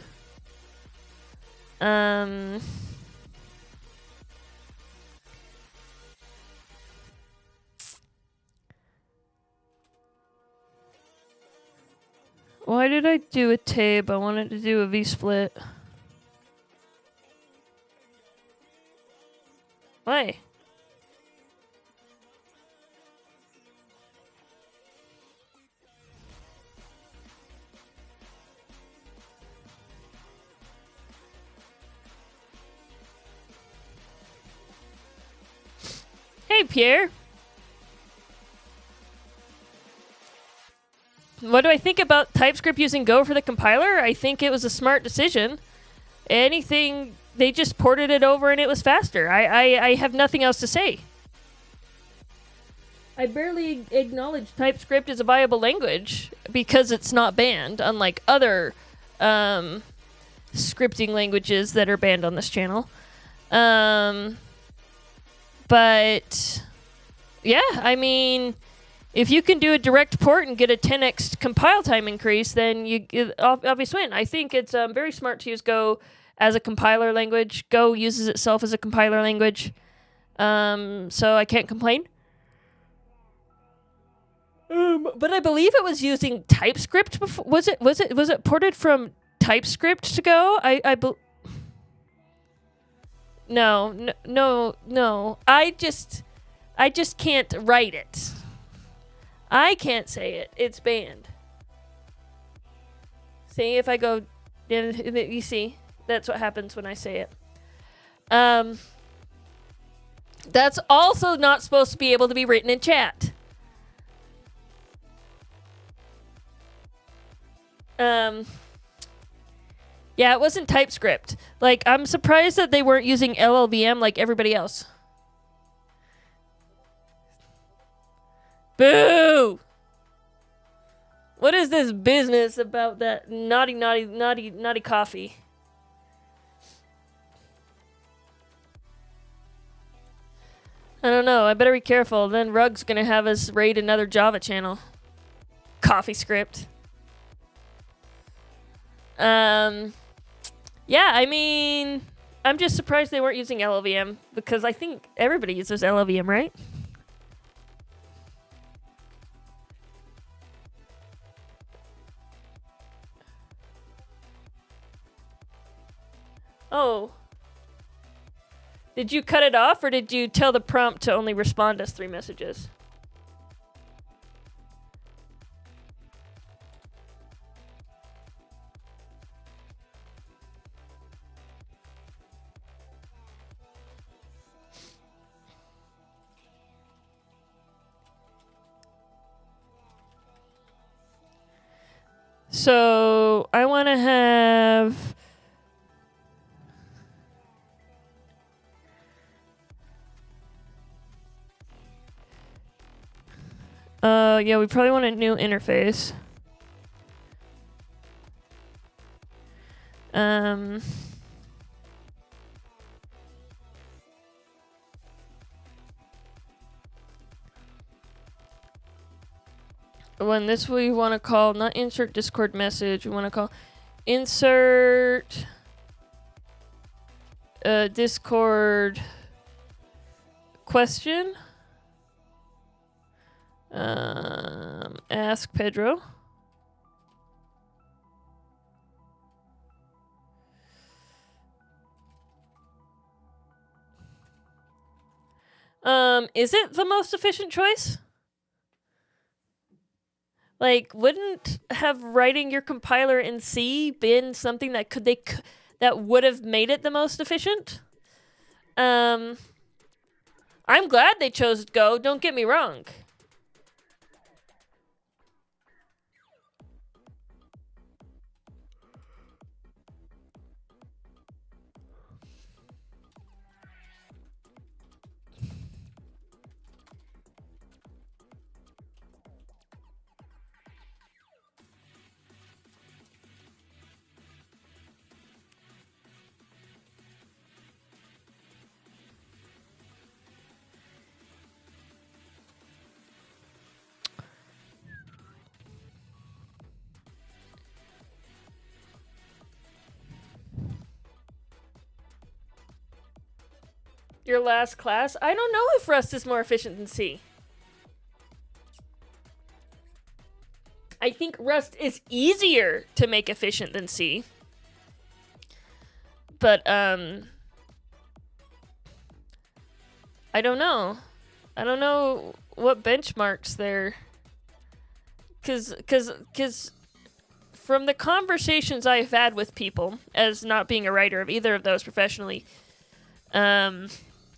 Why did I do a tab? I wanted to do a V-split. Why? point, Pierre. What do I think about TypeScript using Go for the compiler? I think it was a smart decision. Anything, they just ported it over and it was faster. I have nothing else to say. I barely acknowledge TypeScript as a viable language because it's not banned, unlike other scripting languages that are banned on this channel. But yeah, I mean, if you can do a direct port and get a 10x compile time increase, then you obviously win. I think it's very smart to use Go as a compiler language. Go uses itself as a compiler language, so I can't complain. But I believe it was using TypeScript before. Was it ported from TypeScript to Go? No. I just can't write it. I can't say it. It's banned. See, if I go, you see, that's what happens when I say it. That's also not supposed to be able to be written in chat. Yeah, it wasn't TypeScript. Like, I'm surprised that they weren't using LLVM like everybody else. Boo! What is this business about that naughty coffee? I don't know. I better be careful. Then Rug's gonna have us raid another Java channel. Coffee script. Yeah, I mean, I'm just surprised they weren't using LLVM because I think everybody uses LLVM, right? Oh. Did you cut it off or did you tell the prompt to only respond as 3 messages? So I want to have yeah, we probably want a new interface. When this we want to call not insert Discord message, we want to call insert Discord question. Ask Pedro. Is it the most efficient choice? Like, wouldn't have writing your compiler in C been something that that would have made it the most efficient? I'm glad they chose Go, don't get me wrong. Your last class? I don't know if Rust is more efficient than C. I think Rust is easier to make efficient than C. But, I don't know. I don't know what benchmarks there. Cause from the conversations I've had with people, as not being a writer of either of those professionally,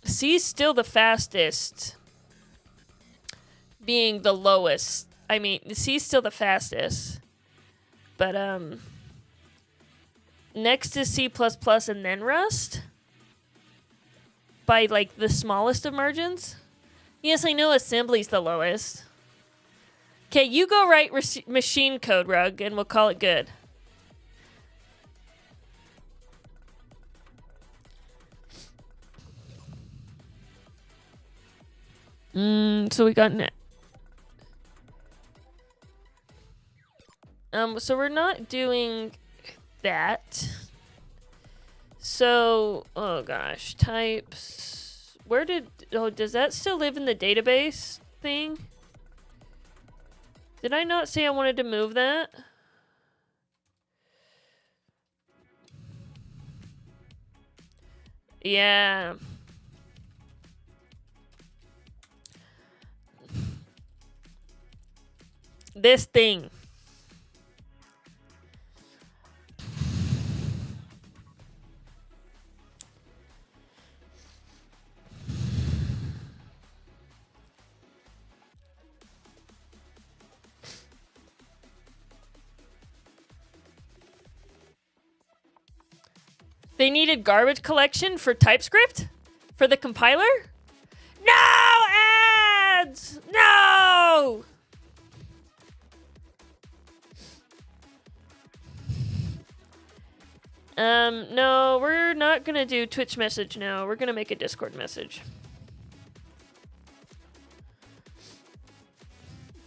C's still the fastest being the lowest. I mean, C's still the fastest. But, next is C++ and then Rust. By, like, the smallest of margins. Yes, I know assembly's the lowest. Okay, you go write machine code, Rug, and we'll call it good. So we got so we're not doing that. So, oh gosh, types. Does that still live in the database thing? Did I not say I wanted to move that? Yeah. This thing. They needed garbage collection for TypeScript? For the compiler? No ads! No! No, we're not gonna do Twitch message now. We're gonna make a Discord message.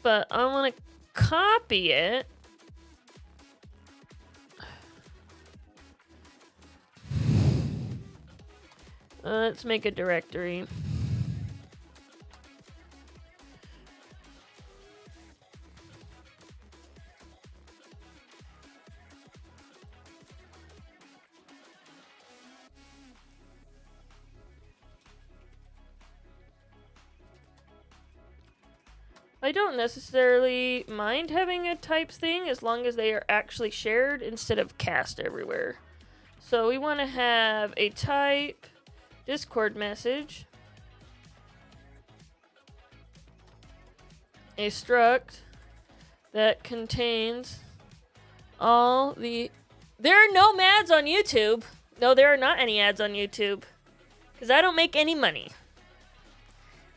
But I want to copy it. Let's make a directory. I don't necessarily mind having a types thing as long as they are actually shared instead of cast everywhere. So we want to have a type Discord message, a struct that contains all the... There are no ads on YouTube. No, there are not any ads on YouTube. Because I don't make any money.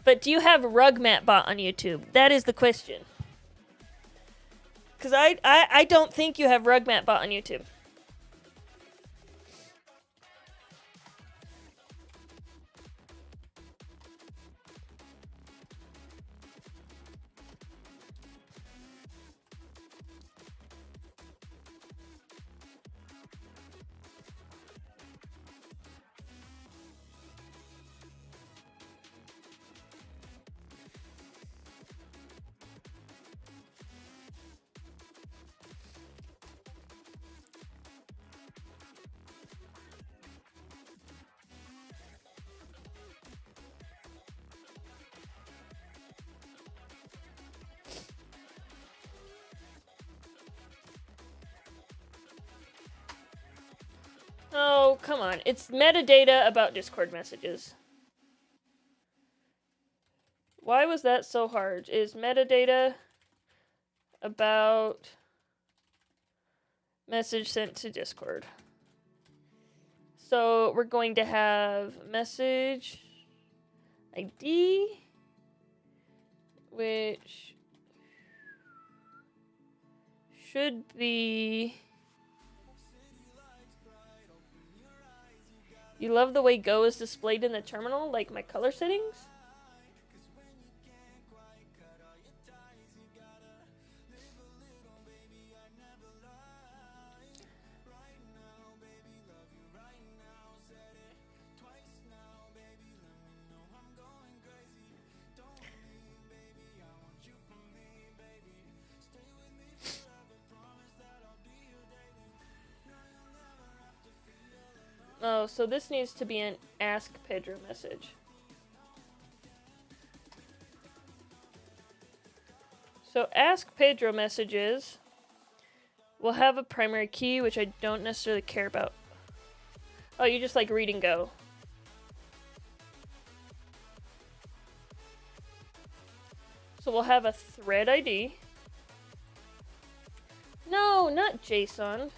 But do you have RugMatBot on YouTube? That is the question. Because I don't think you have RugMatBot on YouTube. Oh, come on. It's metadata about Discord messages. Why was that so hard? Is metadata about message sent to Discord. So we're going to have message ID, which should be... You love the way Go is displayed in the terminal, like my color settings? Oh, so this needs to be an Ask Pedro message. So Ask Pedro messages will have a primary key, which I don't necessarily care about. Oh, you just like read and go. So we'll have a thread ID. No, not JSON.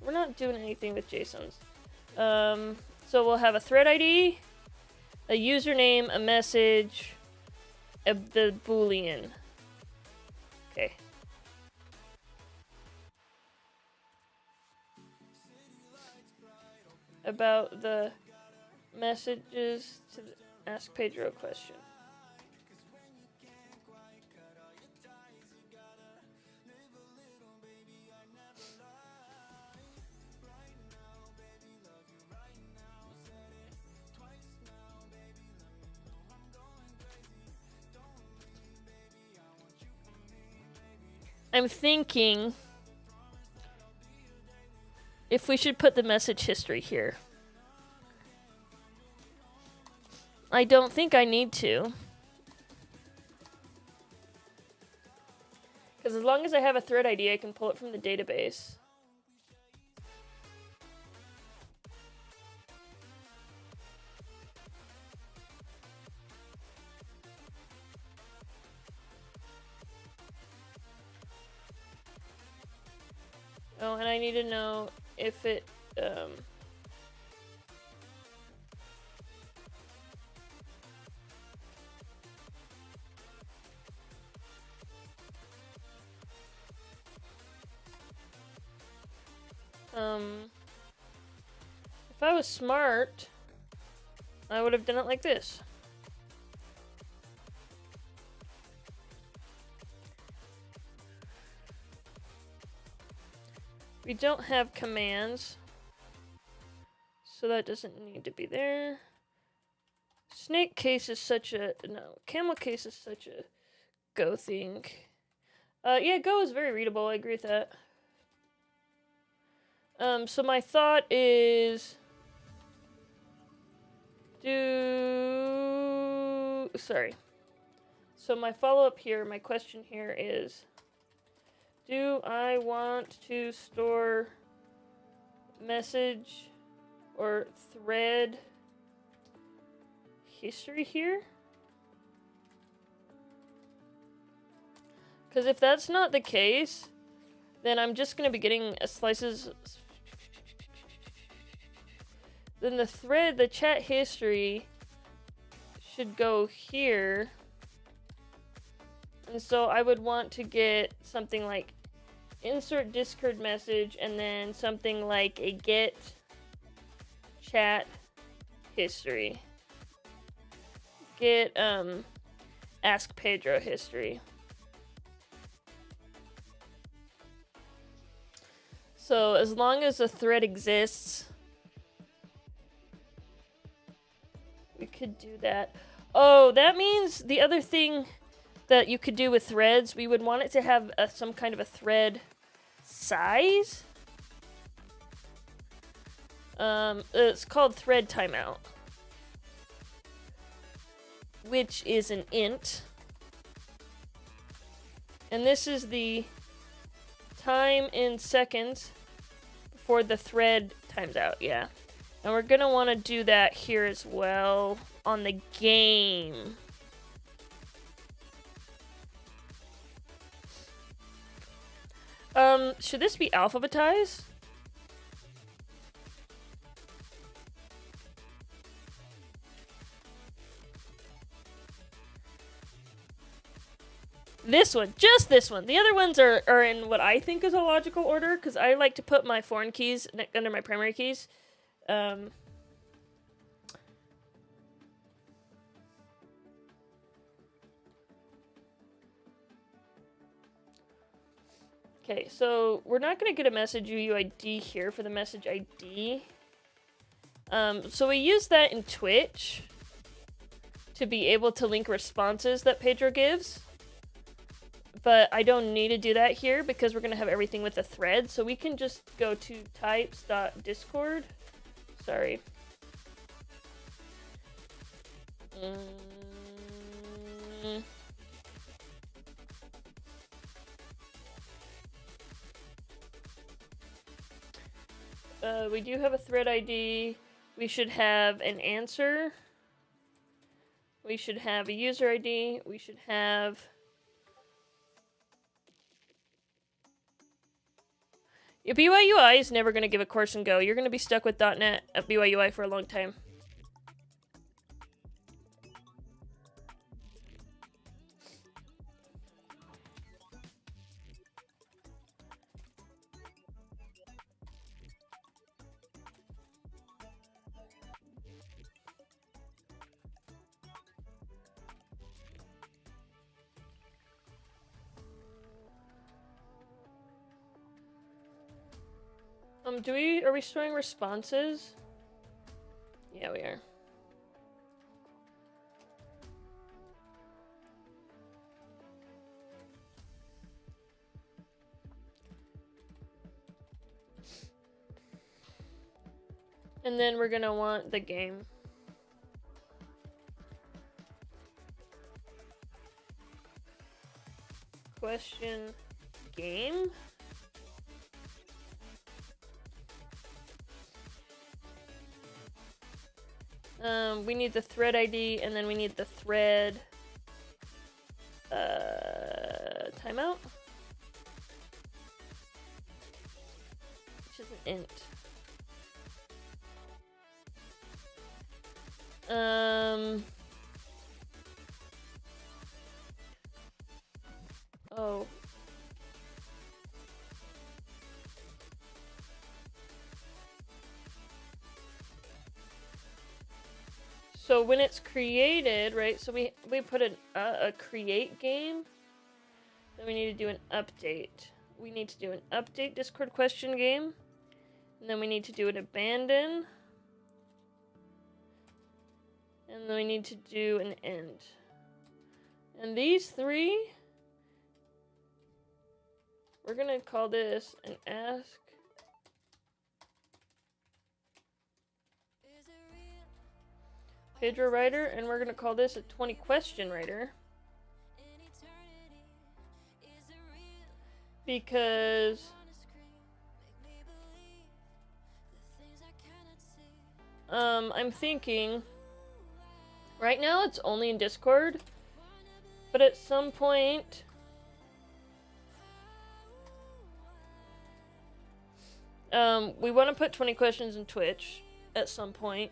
We're not doing anything with JSONs. So we'll have a thread ID, a username, a message, the Boolean. Okay. About the messages to ask Pedro a question. I'm thinking if we should put the message history here. I don't think I need to. Because as long as I have a thread ID, I can pull it from the database. Oh, and I need to know if it, if I was smart, I would have done it like this. We don't have commands, so that doesn't need to be there. Snake case is such a, no, camel case is such a Go thing. Yeah, Go is very readable, I agree with that. So my thought is, sorry. So my follow-up here, my question here is, do I want to store message or thread history here? Because if that's not the case, then I'm just going to be getting slices. Then the thread, the chat history should go here. And so I would want to get something like insert Discord message and then something like a get chat history. Get ask Pedro history. So as long as a thread exists, we could do that. Oh, that means the other thing that you could do with threads, we would want it to have some kind of a thread size. It's called thread timeout, which is an int. And this is the time in seconds before the thread times out, yeah. And we're gonna want to do that here as well on the game. Should this be alphabetized? This one, just this one. The other ones are in what I think is a logical order, because I like to put my foreign keys under my primary keys. Okay, so we're not going to get a message UUID here for the message ID. So we use that in Twitch to be able to link responses that Pedro gives. But I don't need to do that here because we're going to have everything with a thread. So we can just go to types.discord. Sorry. We do have a thread ID. We should have an answer. We should have a user ID. We should have... Your BYUI is never going to give a course and go. You're going to be stuck with .NET at BYUI for a long time. Are we storing responses? Yeah, we are. And then we're gonna want the game. Question game? We need the thread ID, and then we need the thread timeout, which is an int. Oh. So when it's created, right? So we put a create game. Then we need to do an update. We need to do an update Discord question game. And then we need to do an abandon. And then we need to do an end. And these three, we're gonna call this an ask. Pedro writer, and we're gonna call this a 20 question writer. Because I'm thinking right now it's only in Discord, but at some point we want to put 20 questions in Twitch at some point.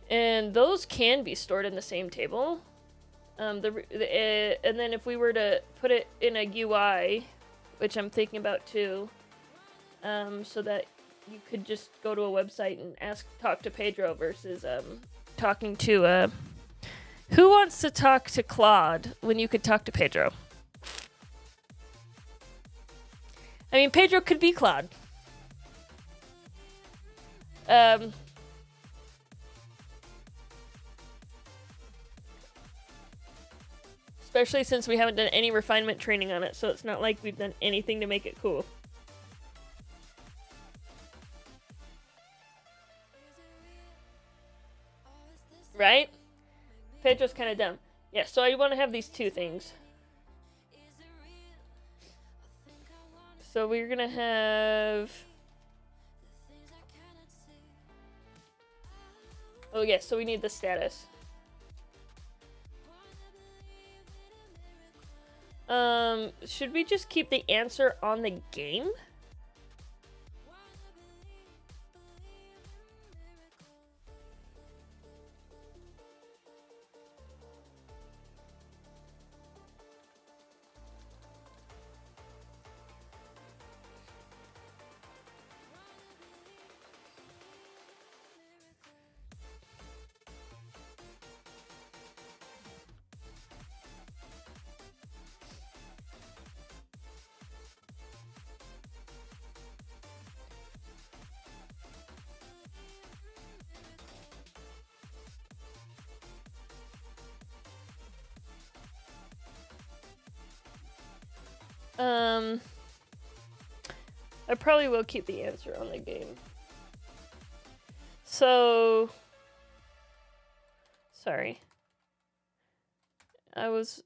And those can be stored in the same table. And then if we were to put it in a UI, which I'm thinking about too, so that you could just go to a website and talk to Pedro versus talking to who wants to talk to Claude when you could talk to Pedro? I mean, Pedro could be Claude. Especially since we haven't done any refinement training on it, so it's not like we've done anything to make it cool. Right? Pedro's kind of dumb. Yeah, so I want to have these two things. So we're gonna have... Oh yes, so we need the status. Should we just keep the answer on the game? I probably will keep the answer on the game. So, sorry. I was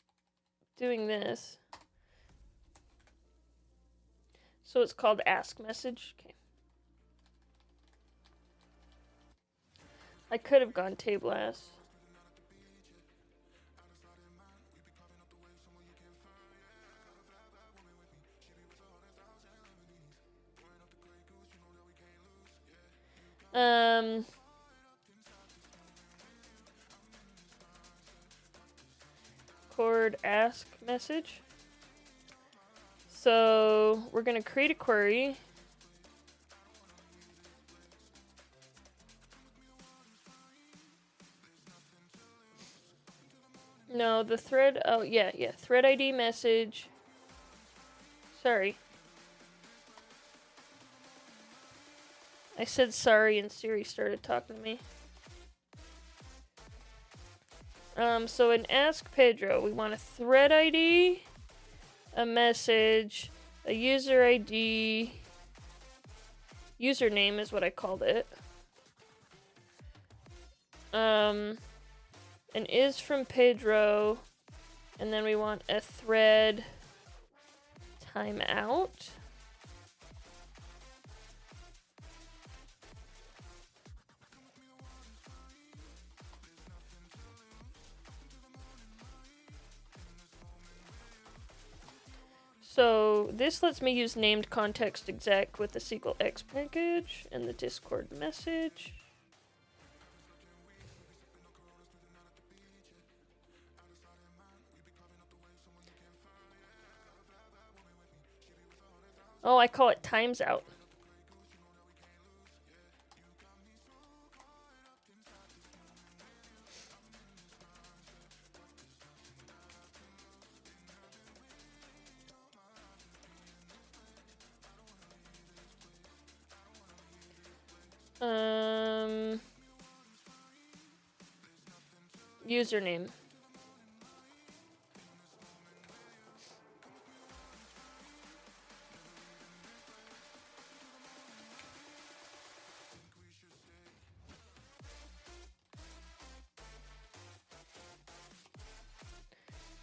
doing this. So it's called ask message. Okay. I could have gone tablas. Chord ask message. So we're gonna create a query. No, the thread, oh yeah, thread ID message. Sorry. I said sorry and Siri started talking to me. So in Ask Pedro, we want a thread ID, a message, a user ID, username is what I called it. An is from Pedro, and then we want a thread timeout. So this lets me use named context exec with the SQL X package and the Discord message. Oh, I call it times out. Username.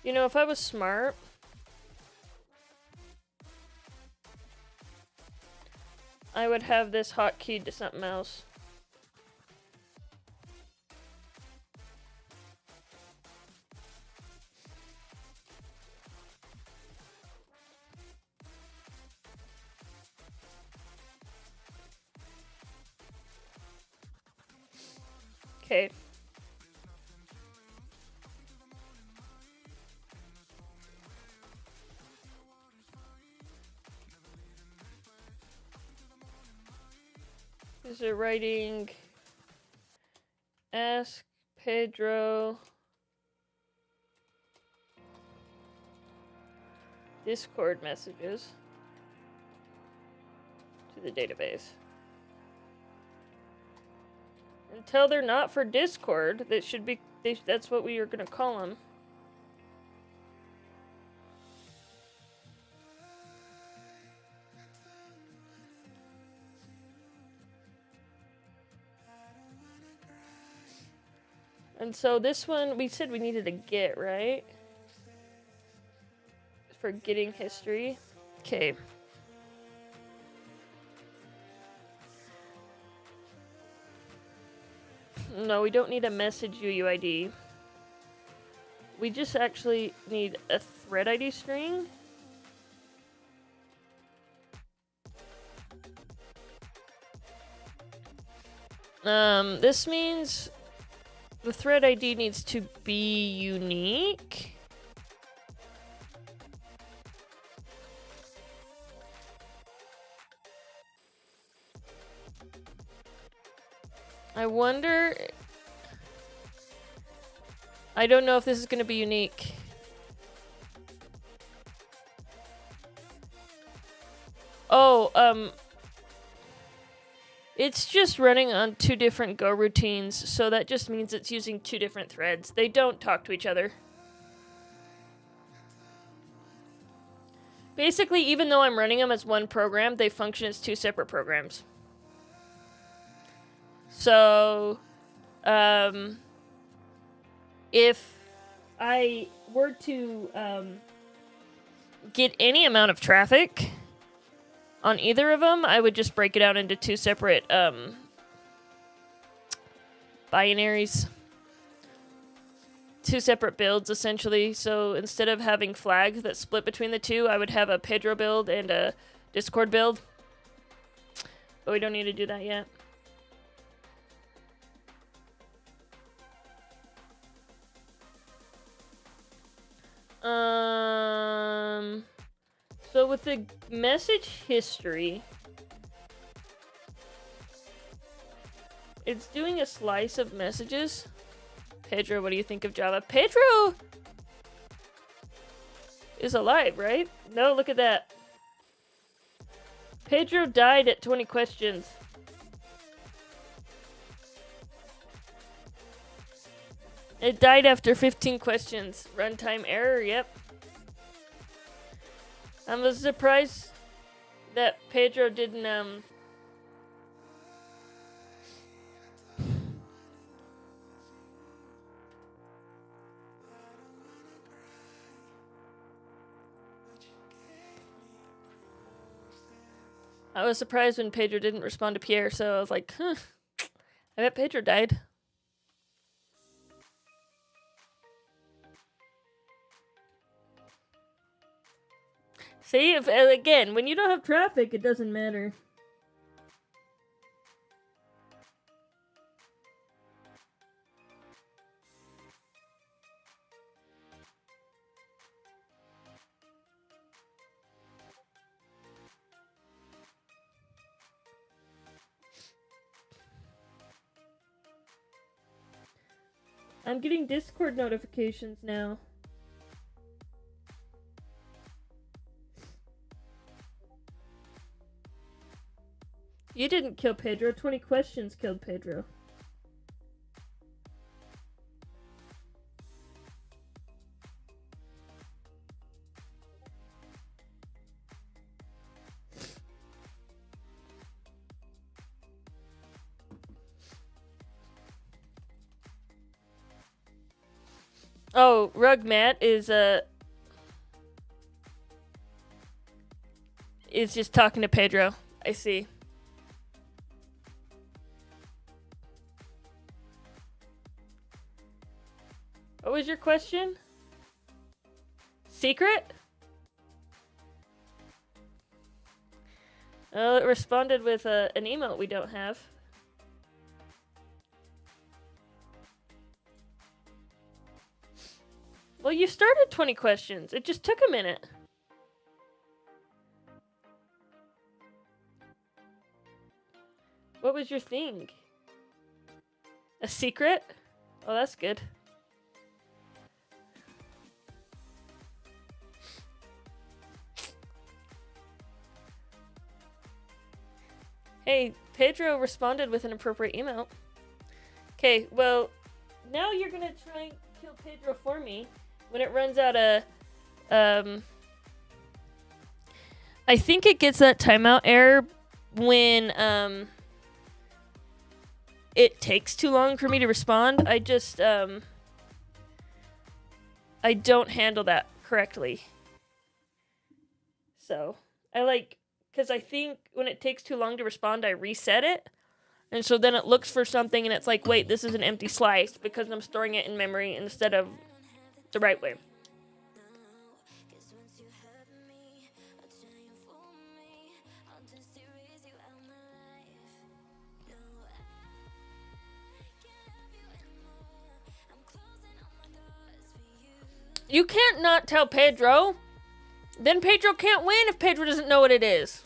You know, if I was smart, I would have this hotkeyed to something else. Okay. Is it writing Ask Pedro Discord messages to the database? Until they're not for Discord, that should be, that's what we are going to call them. And so this one, we said we needed a get, right? For getting history. Okay. No, we don't need a message UUID. We just actually need a thread ID string. This means the thread ID needs to be unique. I wonder... I don't know if this is going to be unique. Oh, it's just running on 2 different Go routines, so that just means it's using 2 different threads. They don't talk to each other. Basically, even though I'm running them as one program, they function as 2 separate programs. So, if I were to get any amount of traffic on either of them, I would just break it out into 2 separate binaries. Two separate builds, essentially. So instead of having flags that split between the two, I would have a Pedro build and a Discord build. But we don't need to do that yet. So with the message history, it's doing a slice of messages. Pedro, what do you think of Java? Pedro is alive, right? No, look at that. Pedro died at 20 questions. It died after 15 questions. Runtime error, yep. I was surprised that Pedro didn't, I was surprised when Pedro didn't respond to Pierre, so I was like, huh. I bet Pedro died. See, if again, when you don't have traffic, it doesn't matter. I'm getting Discord notifications now. You didn't kill Pedro. 20 questions killed Pedro. Oh, Rugmat is just talking to Pedro. I see. What was your question? Secret? Oh, it responded with an emote we don't have. Well, you started 20 questions. It just took a minute. What was your thing? A secret? Oh, that's good. Hey, Pedro responded with an appropriate emote. Okay, well, now you're gonna try and kill Pedro for me when it runs out of, I think it gets that timeout error when, it takes too long for me to respond. I just, I don't handle that correctly. So, because I think when it takes too long to respond, I reset it. And so then it looks for something and it's like, wait, this is an empty slice because I'm storing it in memory instead of the right way. You can't not tell Pedro. Then Pedro can't win if Pedro doesn't know what it is.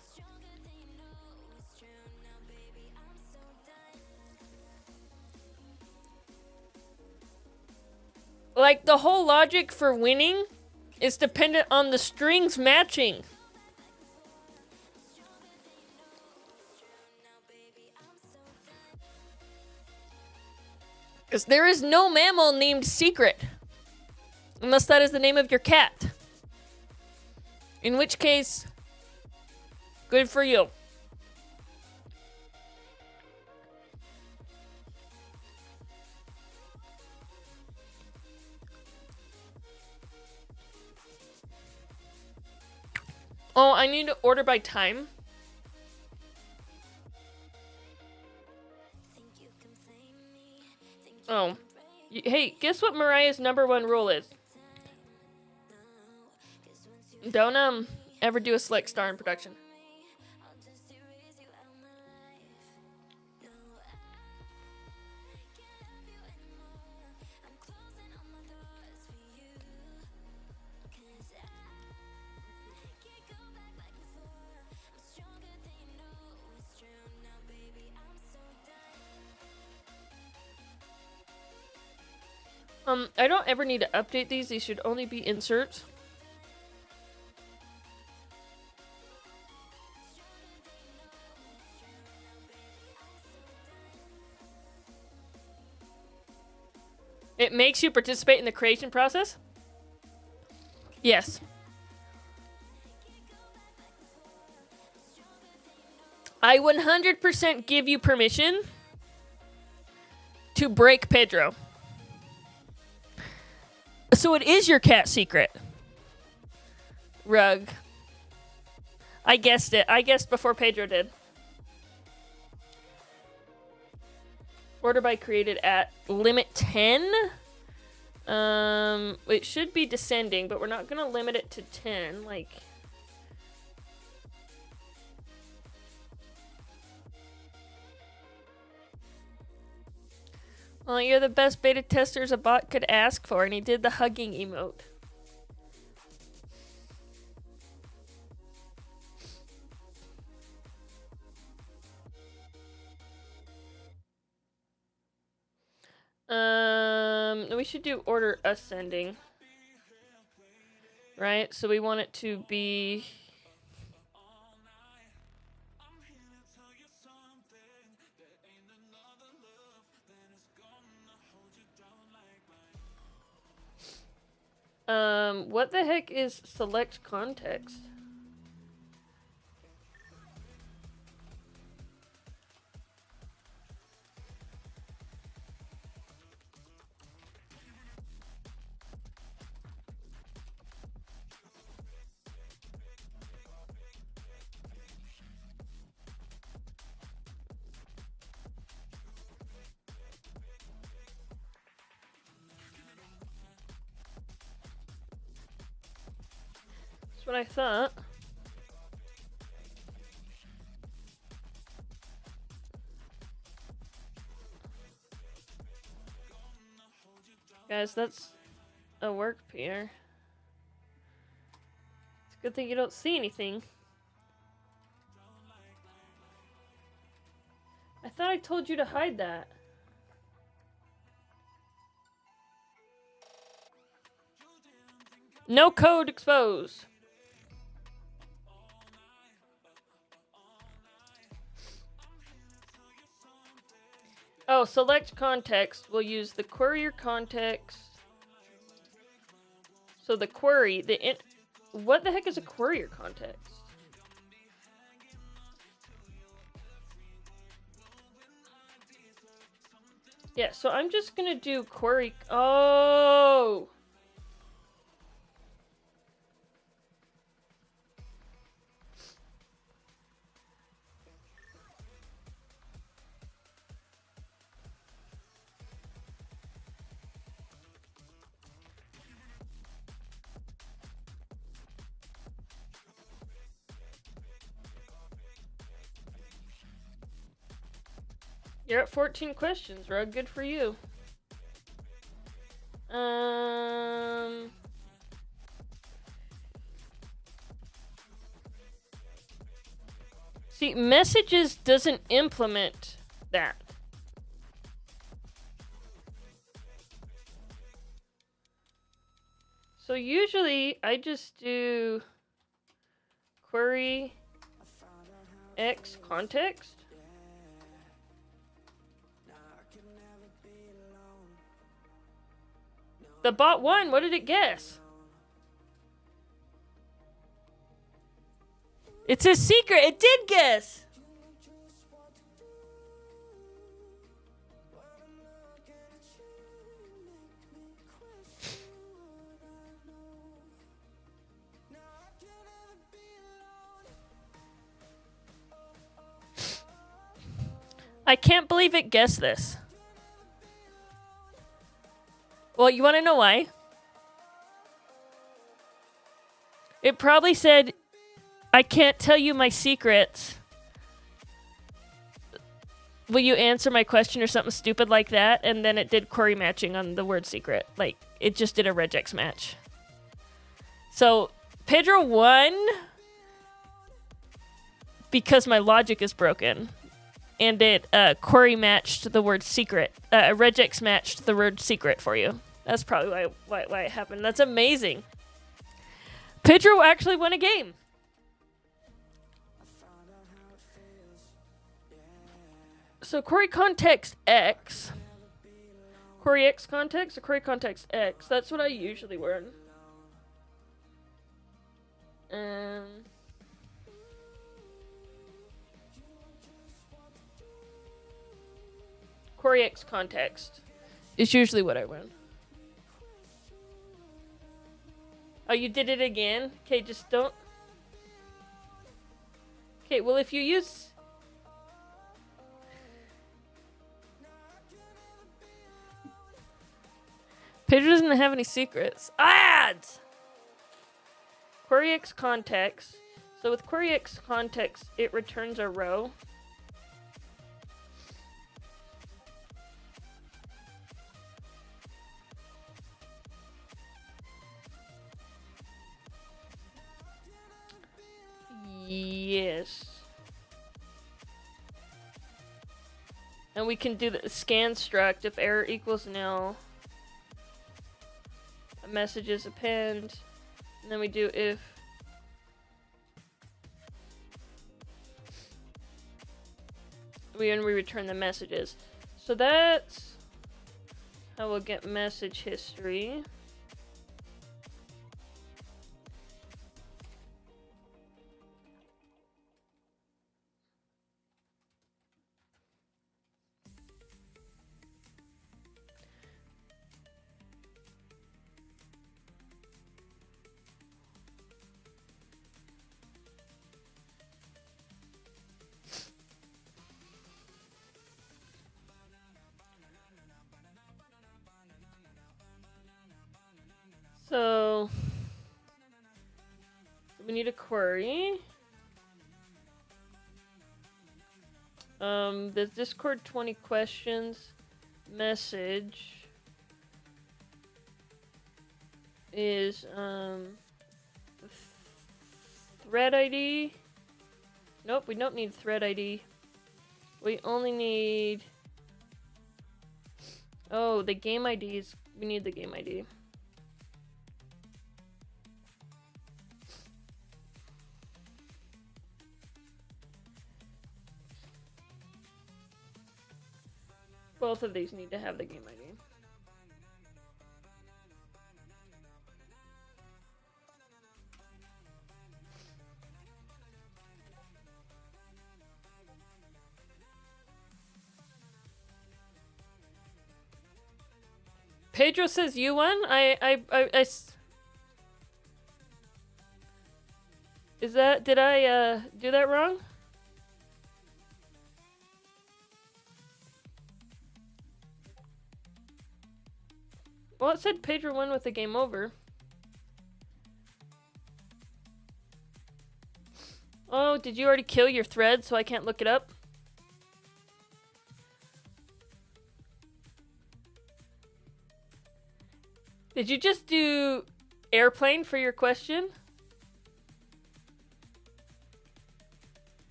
Like, the whole logic for winning is dependent on the strings matching. Because there is no mammal named Secret. Unless that is the name of your cat. In which case, good for you. Oh, I need to order by time. Oh. Hey, guess what Mariah's #1 rule is? Don't ever do a select star in production. I don't ever need to update these. These should only be inserts. It makes you participate in the creation process? Yes. I 100% give you permission to break Pedro. So it is your cat secret. Rug. I guessed it. I guessed before Pedro did. Order by created at limit 10. It should be descending, but we're not gonna limit it to 10. Like, well, you're the best beta testers a bot could ask for, and he did the hugging emote. We should do order ascending. Right? So we want it to be... what the heck is select context? That's what I thought. Guys, that's a work PR. It's a good thing you don't see anything. I thought I told you to hide that. No code exposed. Oh, select context. We'll use the query context. So the query, what the heck is a query context? Yeah, so I'm just gonna do query. Oh. You're at 14 questions, Rug. Good for you. See, messages doesn't implement that. So usually I just do query X context. The bot won. What did it guess? It's a secret. It did guess. I can't believe it guessed this. Well, you want to know why? It probably said, I can't tell you my secrets. Will you answer my question or something stupid like that? And then it did query matching on the word secret. Like, it just did a regex match. So, Pedro won because my logic is broken. And it query matched the word secret. Regex matched the word secret for you. That's probably why it happened. That's amazing. Pedro actually won a game. So query context X. Query X context or query context X? That's what I usually learn. Query X context is usually what I run. Oh, you did it again? Okay, just don't. Okay, well, if you use. Pedro doesn't have any secrets. Ads! Query X context. So with query X context, it returns a row. Yes. And we can do the scan struct if error equals nil. A message is append. And then we do if we return the messages. So that's how we'll get message history. So we need a query. The Discord 20 questions message is thread ID. Nope, we don't need thread ID. We only need the game IDs. We need the game ID. Both of these need to have the game ID. Pedro says you won? Is that, did I do that wrong? Well, it said Pedro won with the game over. Oh, did you already kill your thread so I can't look it up? Did you just do airplane for your question?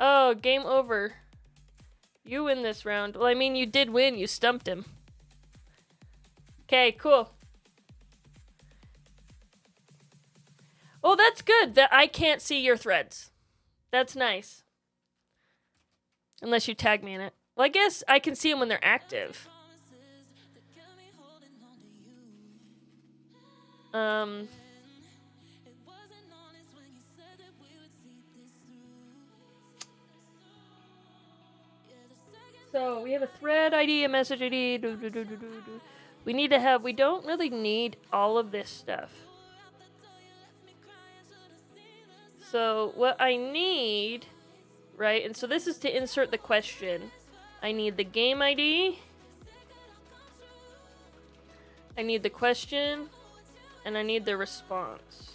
Oh, game over. You win this round. Well, I mean, you did win. You stumped him. Okay, cool. Oh, that's good that I can't see your threads. That's nice. Unless you tag me in it. Well, I guess I can see them when they're active. So we have a thread ID, a message ID. We need to have, we don't really need all of this stuff. So what I need right? And so this is to insert the question. I need the game ID. I need the question. And I need the response.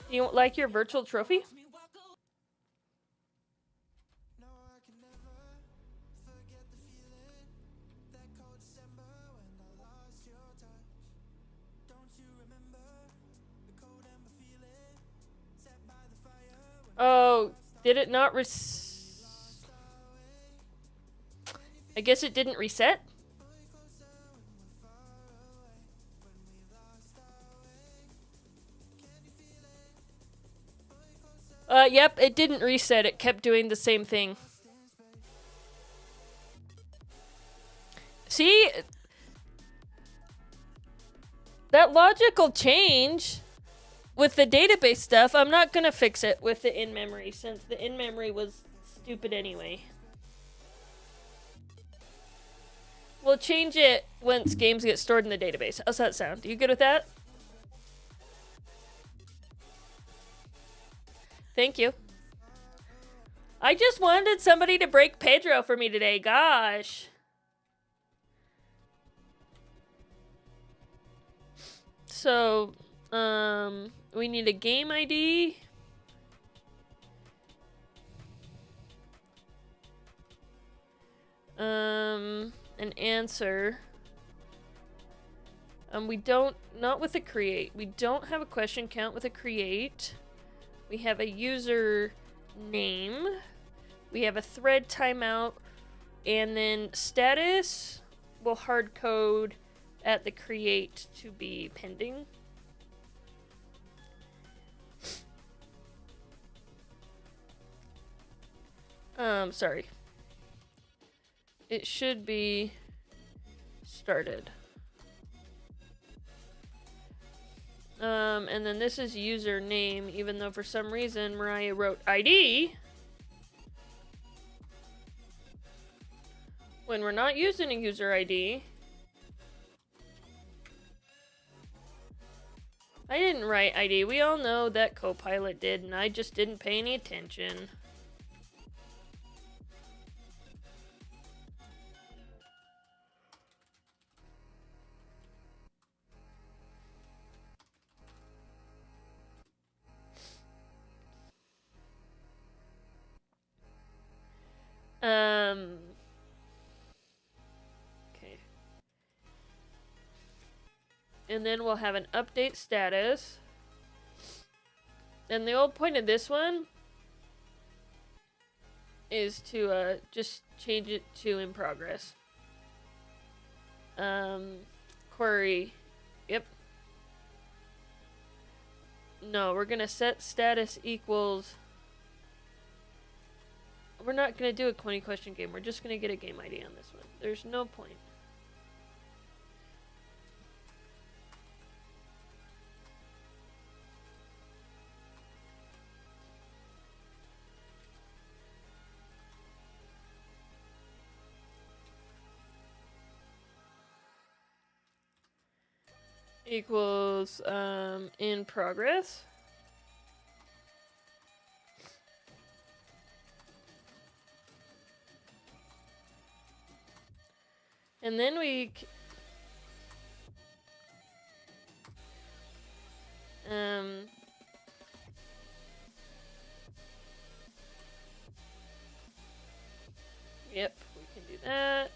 You like your virtual trophy? Oh, did it not I guess it didn't reset? Yep, it didn't reset. It kept doing the same thing. See? That logical change with the database stuff, I'm not gonna fix it with the in-memory, since the in-memory was stupid anyway. We'll change it once games get stored in the database. How's that sound? You good with that? Thank you. I just wanted somebody to break Pedro for me today. Gosh. So, we need a game ID. An answer. We don't, not with a create. We don't have a question count with a create. We have a user name. We have a thread timeout. And then status will hard code at the create to be pending. Sorry. It should be started. And then this is username, even though for some reason Mariah wrote ID. When we're not using a user ID. I didn't write ID. We all know that Copilot did, and I just didn't pay any attention. Okay. And then we'll have an update status. And the old point of this one is to just change it to in progress. Query. Yep. No, we're gonna set status equals. We're not gonna do a 20 question game. We're just gonna get a game ID on this one. There's no point. Equals in progress. And then we yep, we can do that.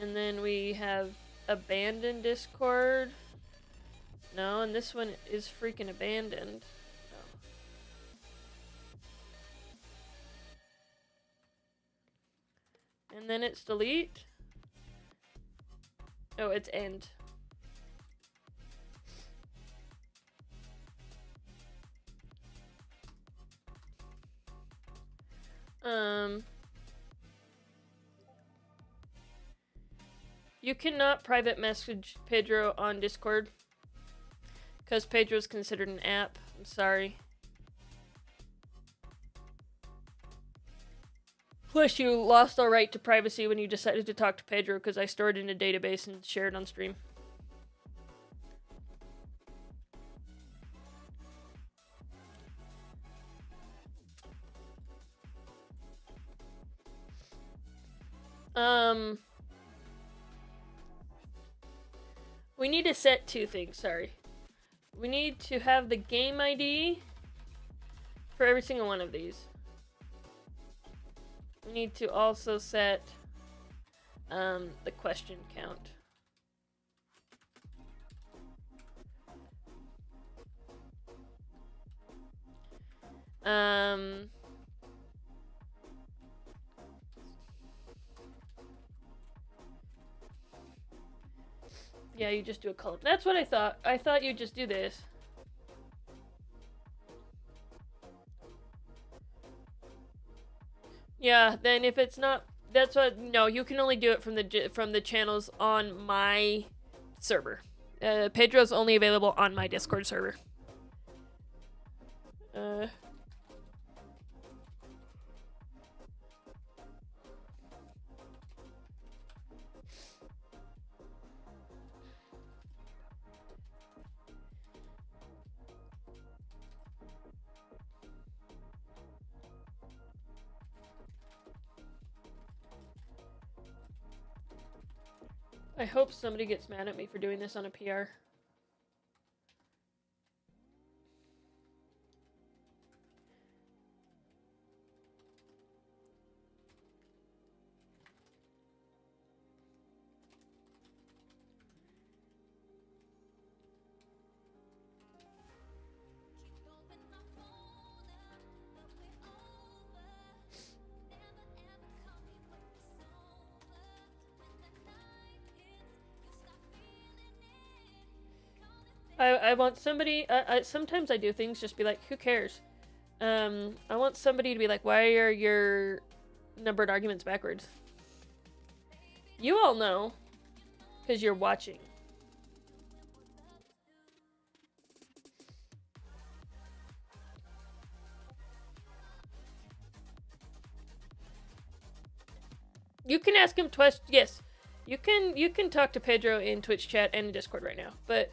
And then we have abandoned Discord. No, and this one is freaking abandoned. And then it's delete. Oh, it's end. You cannot private message Pedro on Discord because Pedro's considered an app. I'm sorry. Plus, you lost all right to privacy when you decided to talk to Pedro because I stored it in a database and shared on stream. We need to set two things, sorry. We need to have the game ID for every single one of these. We need to also set the question count. Yeah, you just do a column. That's what I thought. I thought you'd just do this. Yeah, then if it's not, that's what. No, you can only do it from the channels on my server. Pedro's only available on my Discord server. I hope somebody gets mad at me for doing this on a PR. I want somebody, sometimes I do things just be like, who cares? I want somebody to be like, why are your numbered arguments backwards? You all know, because you're watching. You can ask him twice. Yes, you can talk to Pedro in Twitch chat and in Discord right now, but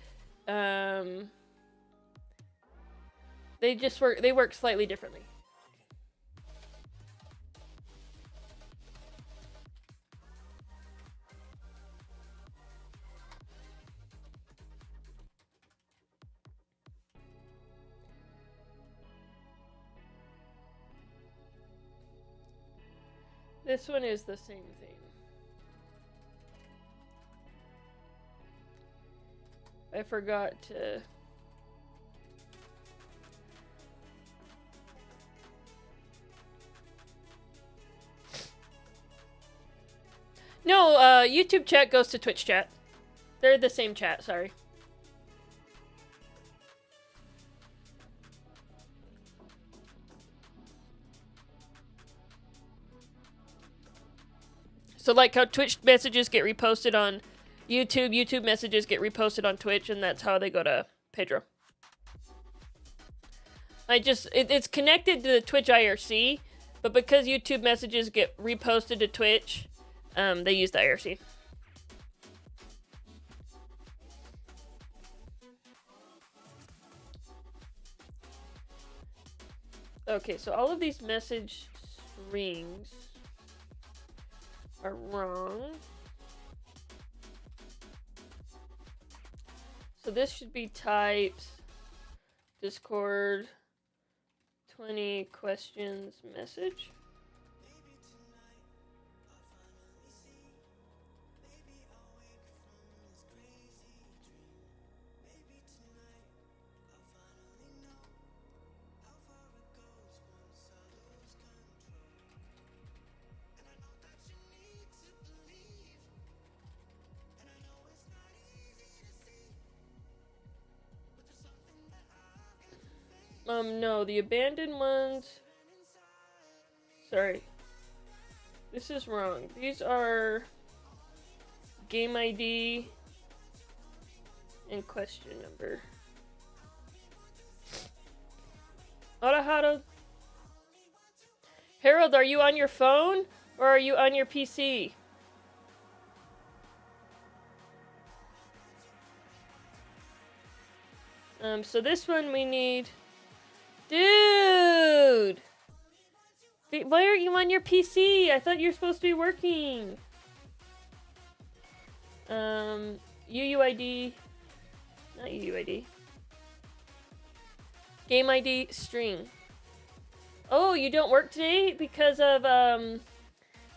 they work slightly differently. This one is the same thing. I forgot to... No, YouTube chat goes to Twitch chat. They're the same chat, sorry. So like how Twitch messages get reposted on YouTube, YouTube messages get reposted on Twitch, and that's how they go to Pedro. It's connected to the Twitch IRC, but because YouTube messages get reposted to Twitch, they use the IRC. Okay, so all of these message strings are wrong. So this should be typed Discord 20 questions message. No, the abandoned ones. Sorry. This is wrong. These are game ID and question number. Arahara. Harold, are you on your phone or are you on your PC? So this one we need... Dude! Why aren't you on your PC? I thought you were supposed to be working. UUID. Not UUID. Game ID string. Oh, you don't work today because of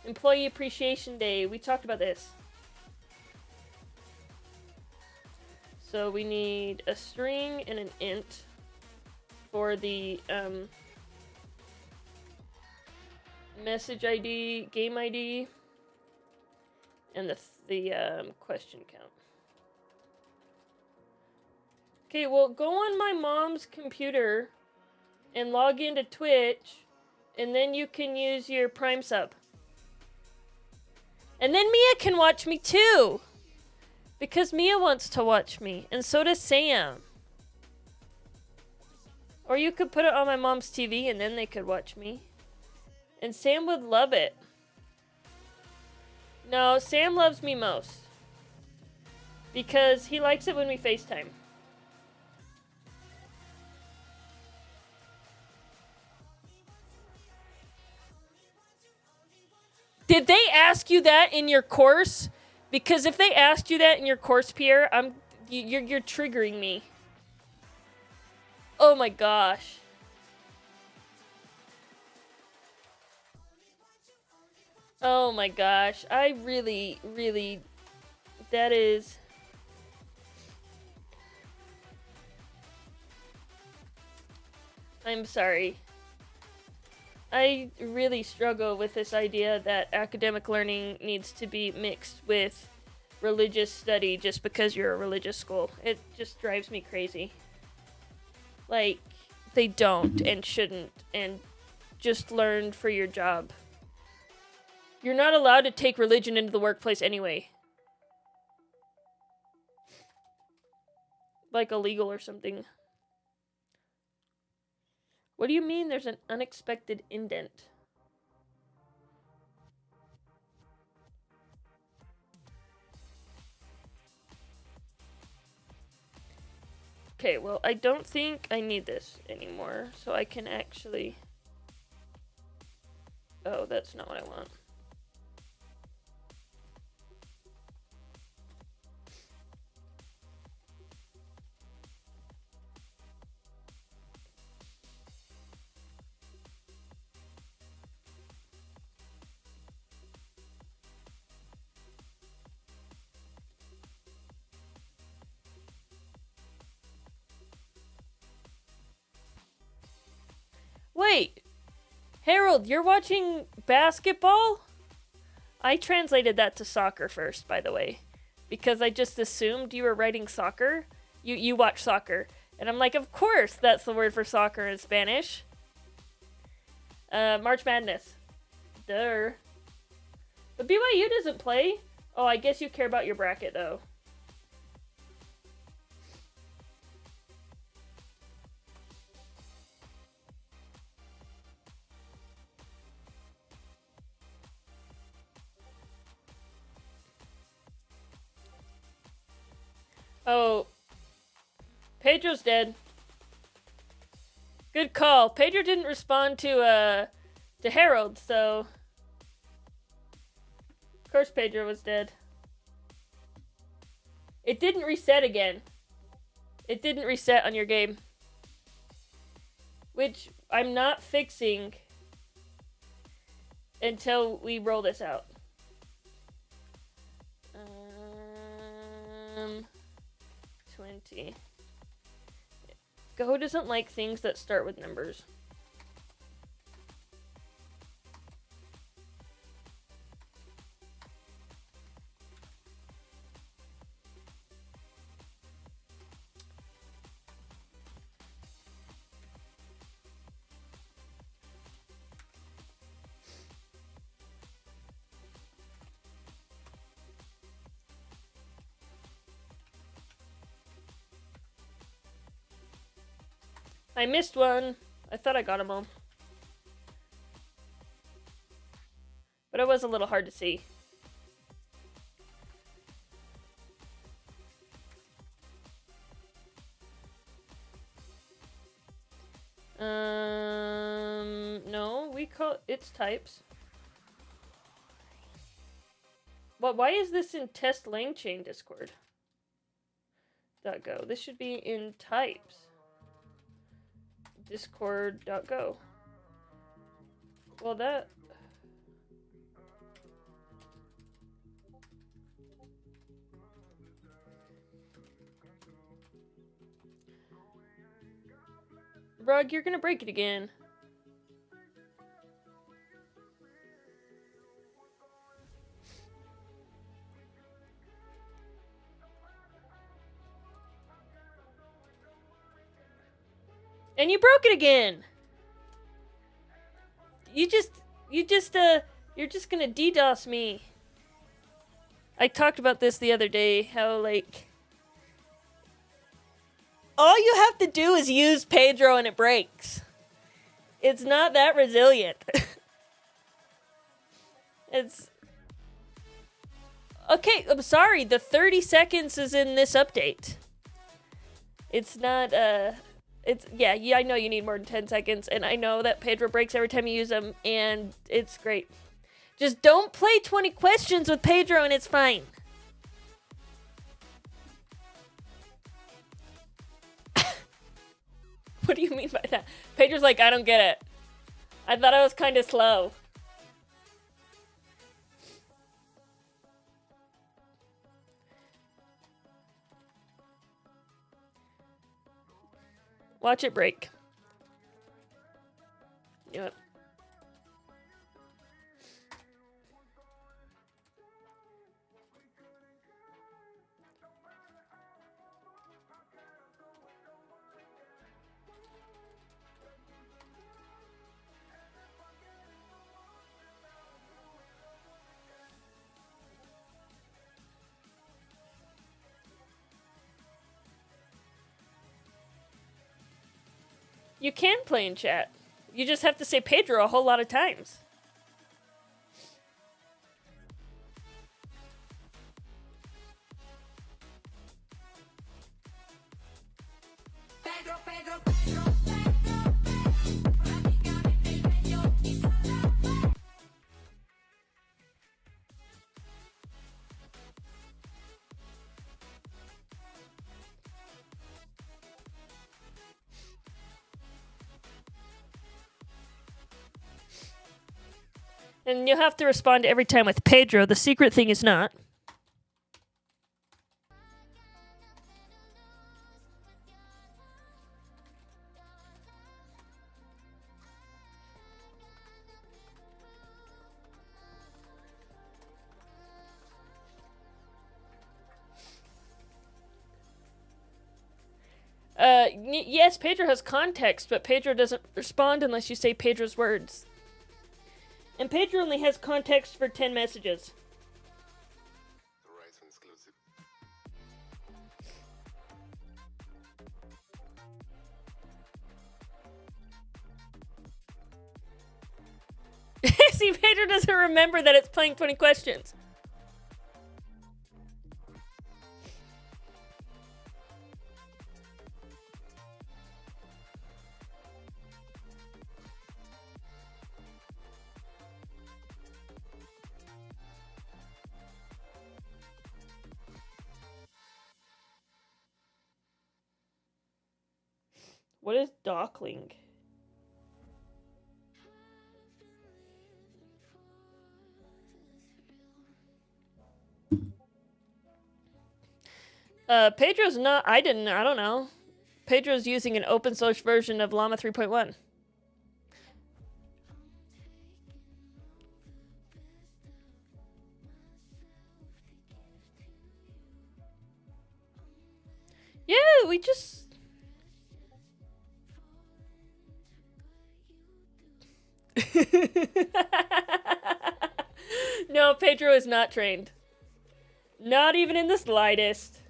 Employee Appreciation Day. We talked about this. So we need a string and an int for the message ID, game ID, and the question count. Okay, well, go on my mom's computer and log into Twitch, and then you can use your Prime sub. And then Mia can watch me too! Because Mia wants to watch me, and so does Sam. Or you could put it on my mom's TV, and then they could watch me. And Sam would love it. No, Sam loves me most. Because he likes it when we FaceTime. Did they ask you that in your course? Because if they asked you that in your course, Pierre, you're triggering me. Oh my gosh. Oh my gosh. I really, that is... I'm sorry. I really struggle with this idea that academic learning needs to be mixed with religious study just because you're a religious school. It just drives me crazy. Like, they don't and shouldn't, and just learn for your job. You're not allowed to take religion into the workplace anyway. Like illegal or something. What do you mean there's an unexpected indent? Okay, well, I don't think I need this anymore, so I can actually... Oh, that's not what I want. Wait! Harold, you're watching basketball? I translated that to soccer first, by the way. Because I just assumed you were writing soccer. You watch soccer. And I'm like, of course that's the word for soccer in Spanish. March Madness. Duh. But BYU doesn't play. Oh, I guess you care about your bracket, though. Oh. Pedro's dead. Good call. Pedro didn't respond to Harold, so... Of course Pedro was dead. It didn't reset again. It didn't reset on your game. Which I'm not fixing until we roll this out. 20. Go doesn't like things that start with numbers. I missed one. I thought I got them all. But it was a little hard to see. No, we call it's types. Well, why is this in test langchain Discord? .go. This should be in types. Discord.go. Well, that... Rug, you're gonna break it again. And you broke it again. You're just gonna DDoS me. I talked about this the other day, how, like, all you have to do is use Pedro and it breaks. It's not that resilient. It's... Okay, I'm sorry, the 30 seconds is in this update. It's not, yeah, I know you need more than 10 seconds, and I know that Pedro breaks every time you use them, and it's great. Just don't play 20 questions with Pedro, and it's fine. What do you mean by that? Pedro's like, I don't get it. I thought I was kind of slow. Watch it break. Yep. You can play in chat. You just have to say Pedro a whole lot of times. And you'll have to respond every time with Pedro. The secret thing is not. Yes, Pedro has context, but Pedro doesn't respond unless you say Pedro's words. And Pedro only has context for 10 messages. Horizon exclusive. See, Pedro doesn't remember that it's playing 20 questions. What is dockling? Pedro's not, I don't know. Pedro's using an open source version of Llama 3.1. Yeah, we just... No, Pedro is not trained. Not even in the slightest.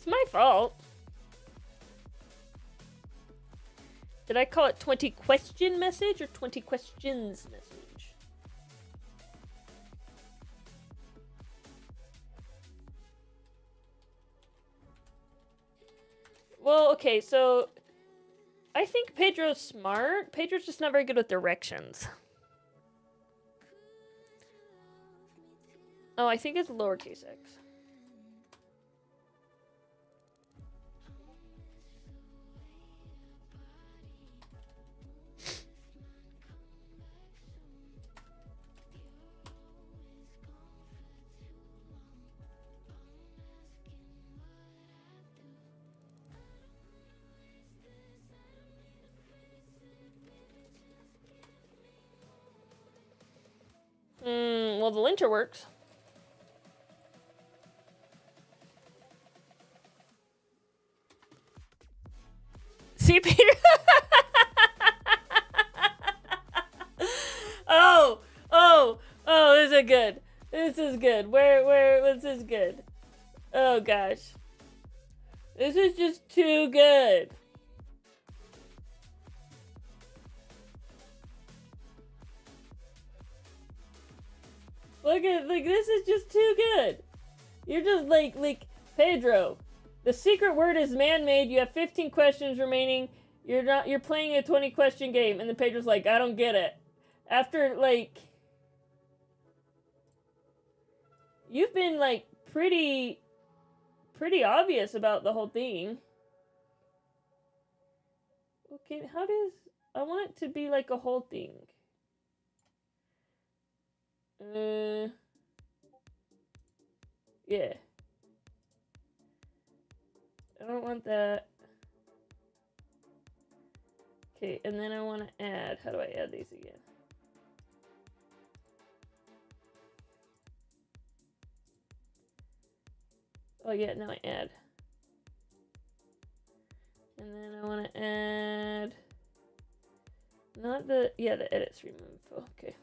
my fault. Did I call it 20 question message or 20 questions message? Well, okay, so I think Pedro's smart. Pedro's just not very good with directions. Oh, I think it's lowercase x. Well, the linter works. See, Peter? Oh, this is good. This is good. What's this good? Oh, gosh. This is just too good. Look, this is just too good. You're just like, Pedro. The secret word is man-made. You have 15 questions remaining. You're playing a 20 question game. And then Pedro's like, I don't get it. After, like, you've been, like, pretty obvious about the whole thing. Okay, I want it to be like a whole thing. Yeah. I don't want that. Okay, and then I want to add. How do I add these again? Oh yeah, now I add. And then I want to add. Not the. Yeah, the edit stream info. Okay.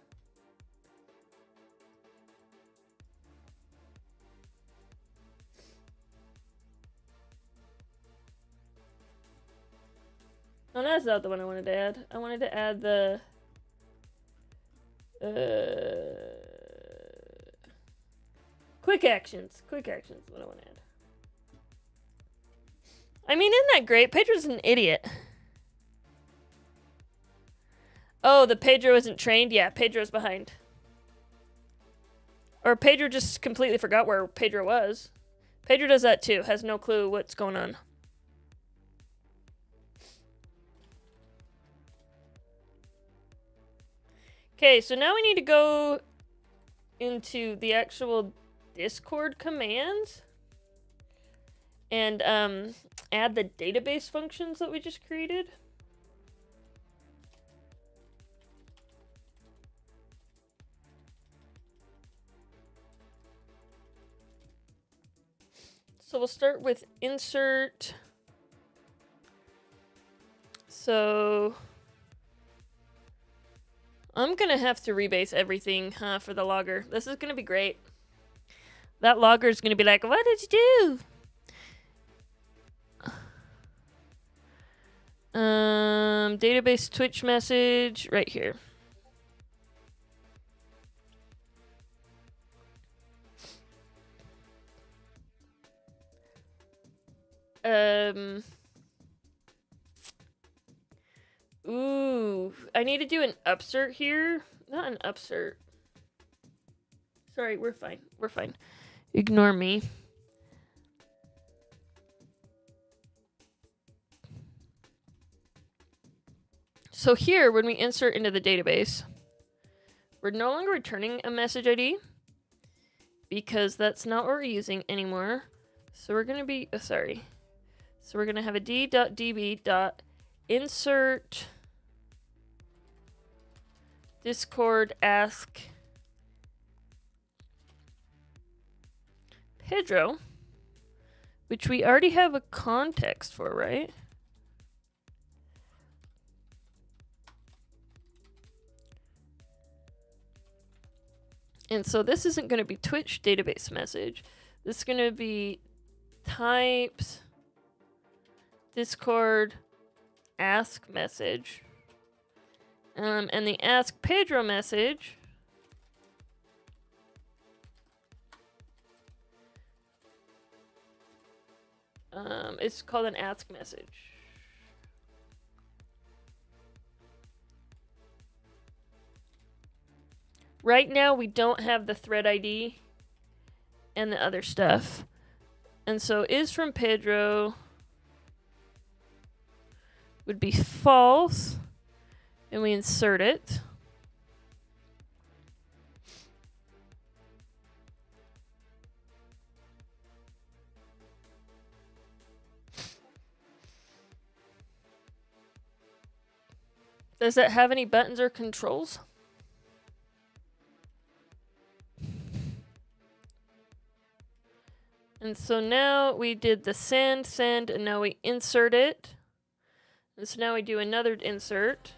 Oh, that's not the one I wanted to add. I wanted to add the... quick actions. Quick actions is what I want to add. I mean, isn't that great? Pedro's an idiot. Oh, the Pedro isn't trained? Yeah, Pedro's behind. Or Pedro just completely forgot where Pedro was. Pedro does that too. Has no clue what's going on. Okay, so now we need to go into the actual Discord commands and add the database functions that we just created. So we'll start with insert. So I'm gonna have to rebase everything for the logger. This is gonna be great. That logger is gonna be like, what did you do? Database Twitch message right here. Ooh, I need to do an upsert here. Not an upsert. Sorry, we're fine. We're fine. Ignore me. So here, when we insert into the database, we're no longer returning a message ID because that's not what we're using anymore. So we're going to be, So we're going to have a d.db.insert Discord ask Pedro, which we already have a context for, right? And so this isn't going to be Twitch database message. This is going to be types Discord ask message. And the ask Pedro message it's called an ask message. Right now we don't have the thread ID and the other stuff. And so is from Pedro would be false, and we insert it. Does that have any buttons or controls? And so now we did the send, and now we insert it. And so now we do another insert.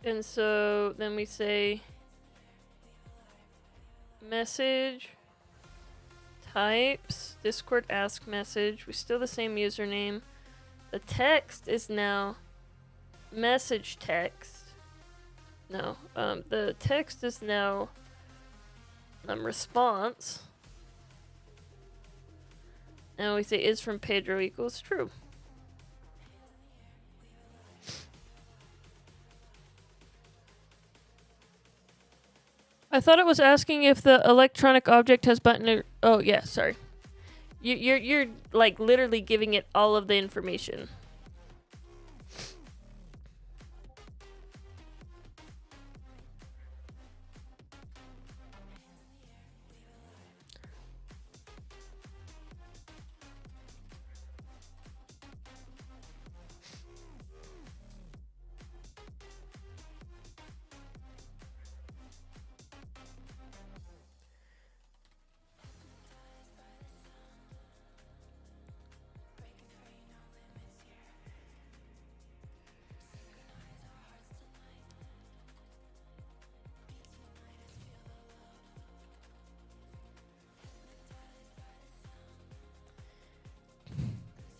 And so then we say message types Discord ask message. We still the same username. The text is now message text. No, the text is now response. And we say is from Pedro equals true. I thought it was asking if the electronic object has button or, oh yeah, sorry. You're like literally giving it all of the information.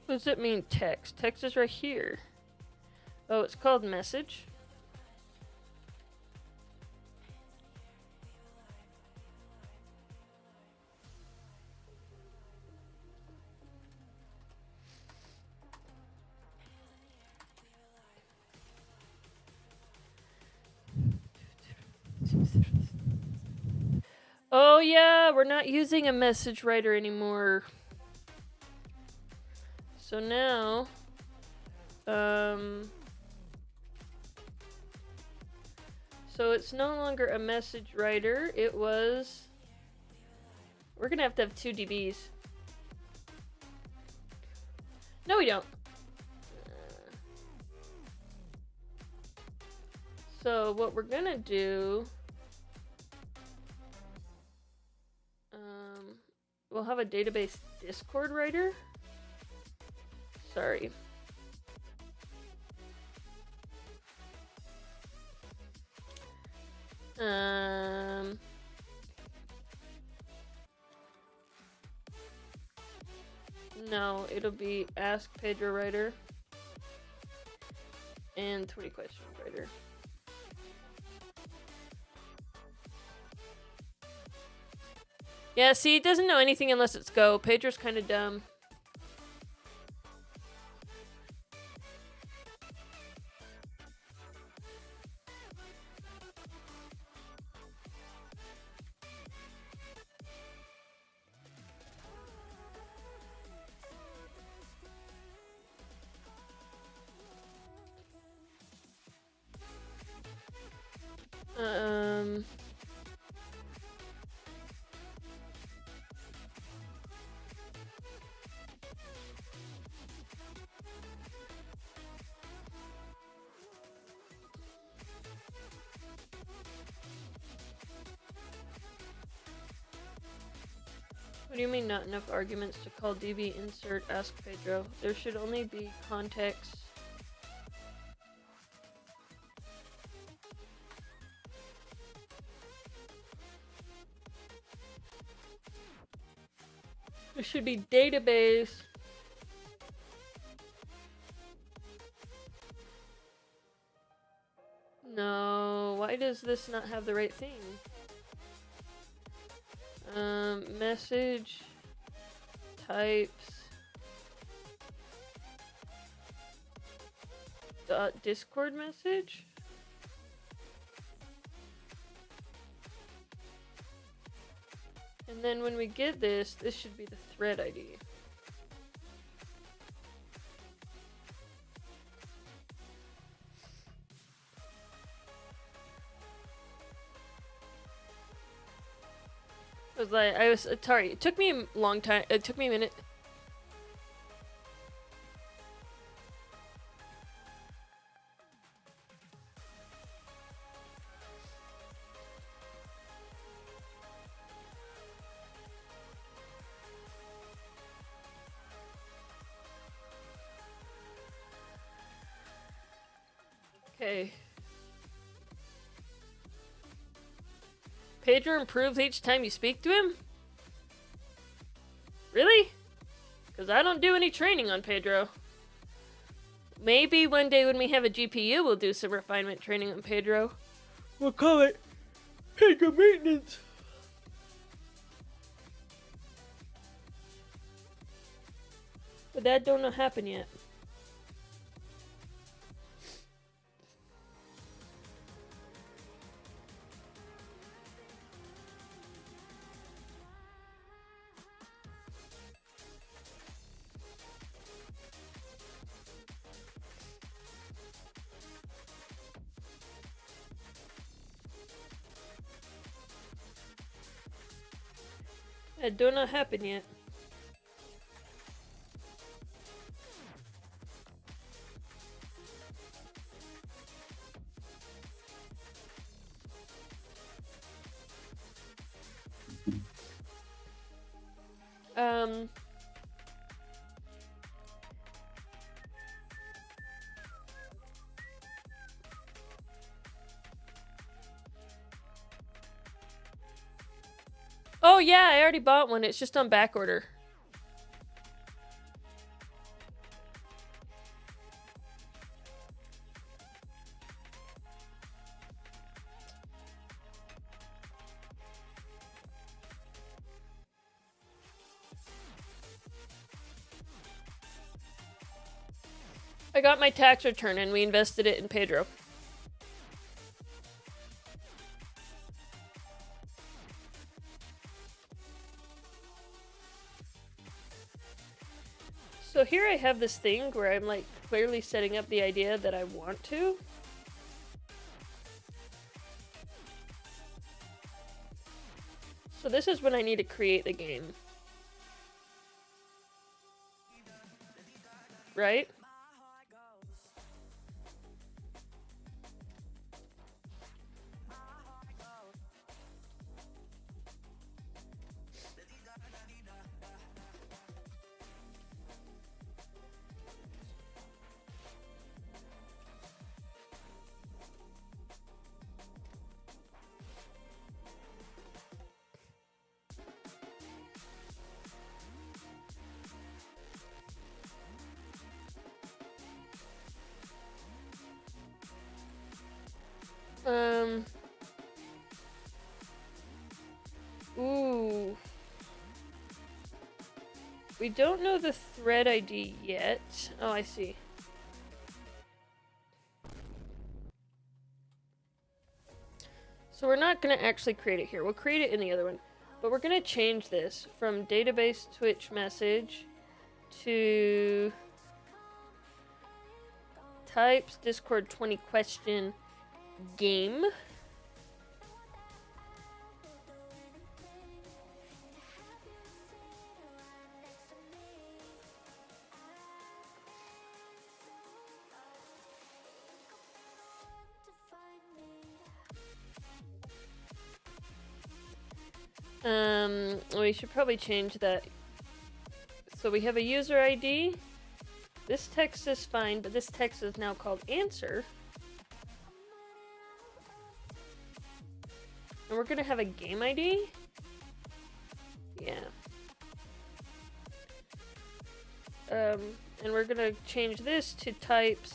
What does it mean text? Text is right here. Oh, it's called message. Oh yeah, we're not using a message writer anymore. So now, so it's no longer a message writer. It was, we're gonna have to have 2 DBs. No, we don't. So what we're gonna do, we'll have a database Discord writer. Sorry. No, it'll be Ask Pedro writer and 20 questions writer. Yeah, see, it doesn't know anything unless it's Go. Pedro's kind of dumb. What do you mean not enough arguments to call DB insert ask Pedro? There should only be context. There should be database. No, why does this not have the right thing? Message types Discord message. And then when we get this should be the thread ID. Sorry, it took me a long time, it took me a minute. Okay. Pedro improves each time you speak to him? Really? Because I don't do any training on Pedro. Maybe one day when we have a GPU, we'll do some refinement training on Pedro. We'll call it Pedro maintenance. But that don't happen yet. That do not happen yet. Oh yeah, I already bought one. It's just on back order. I got my tax return and we invested it in Pedro. So here I have this thing where I'm like clearly setting up the idea that I want to. So this is when I need to create the game. Right? Ooh. We don't know the thread ID yet. Oh, I see. So we're not going to actually create it here. We'll create it in the other one. But we're going to change this from database Twitch message to types Discord 20 question game. We should probably change that. So we have a user ID. This text is fine, but this text is now called answer. And we're gonna have a game ID. Yeah. And we're gonna change this to types.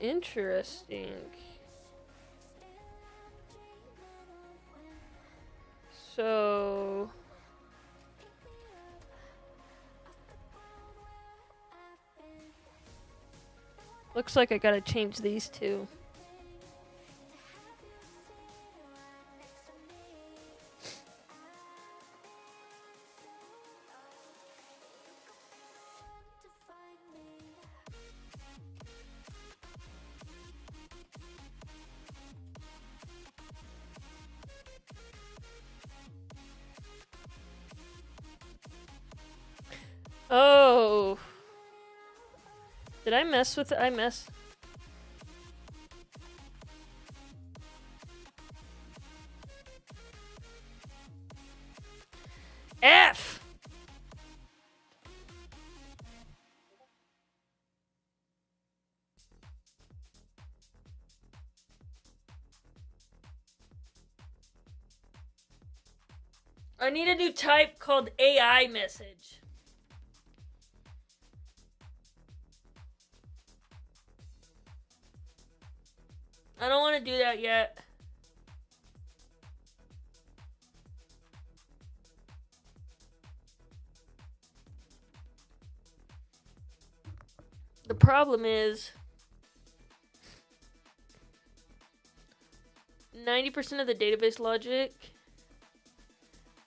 Interesting. So looks like I gotta change these two. Oh. Did I mess with it? I mess. F! I need a new type called AI message. I don't want to do that yet. The problem is 90% of the database logic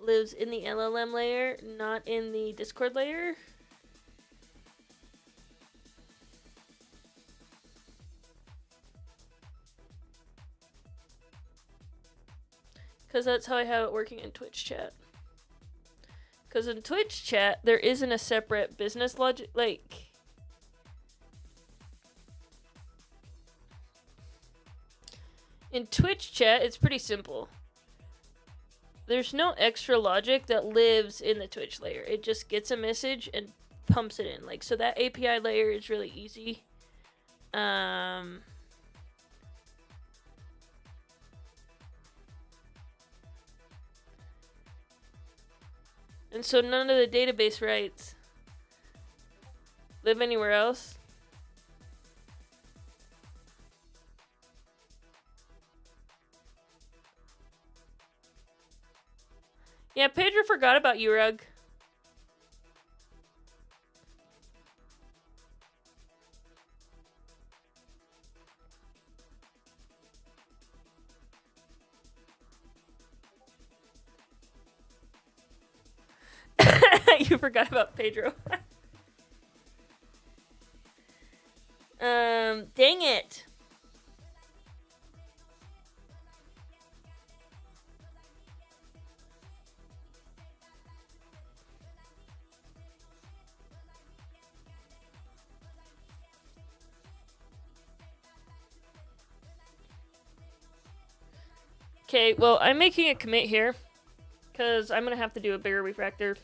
lives in the LLM layer, not in the Discord layer. Because that's how I have it working in Twitch chat. Because in Twitch chat, there isn't a separate business logic, like... In Twitch chat, it's pretty simple. There's no extra logic that lives in the Twitch layer. It just gets a message and pumps it in. Like, so that API layer is really easy. And so none of the database rights live anywhere else. Yeah, Pedro forgot about you, Rug. You forgot about Pedro. Dang it. Okay, well, I'm making a commit here, because I'm going to have to do a bigger refactor.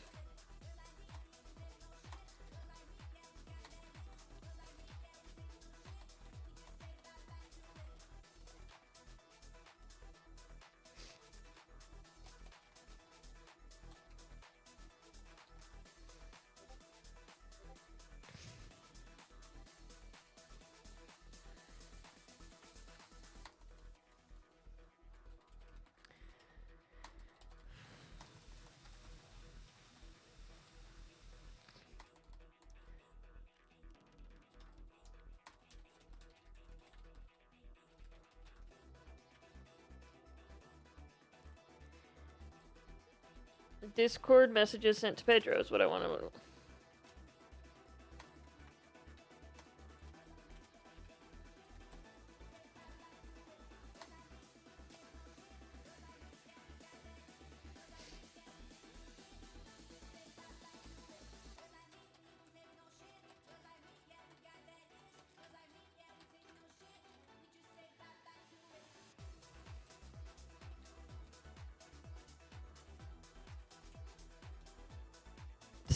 Discord messages sent to Pedro is what I want to know.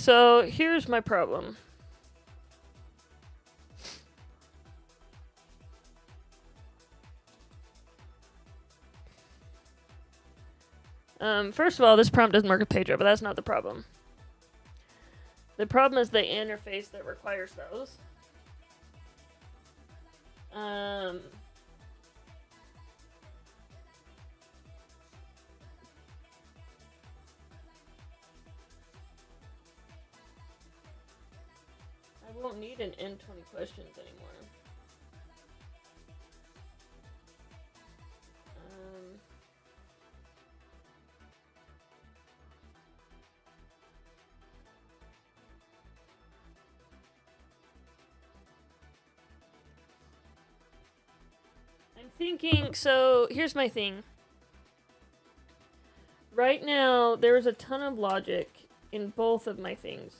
So here's my problem. First of all, this prompt doesn't work with Pedro, but that's not the problem. The problem is the interface that requires those. I won't need an N20 questions anymore. I'm thinking, so here's my thing. Right now, there's a ton of logic in both of my things.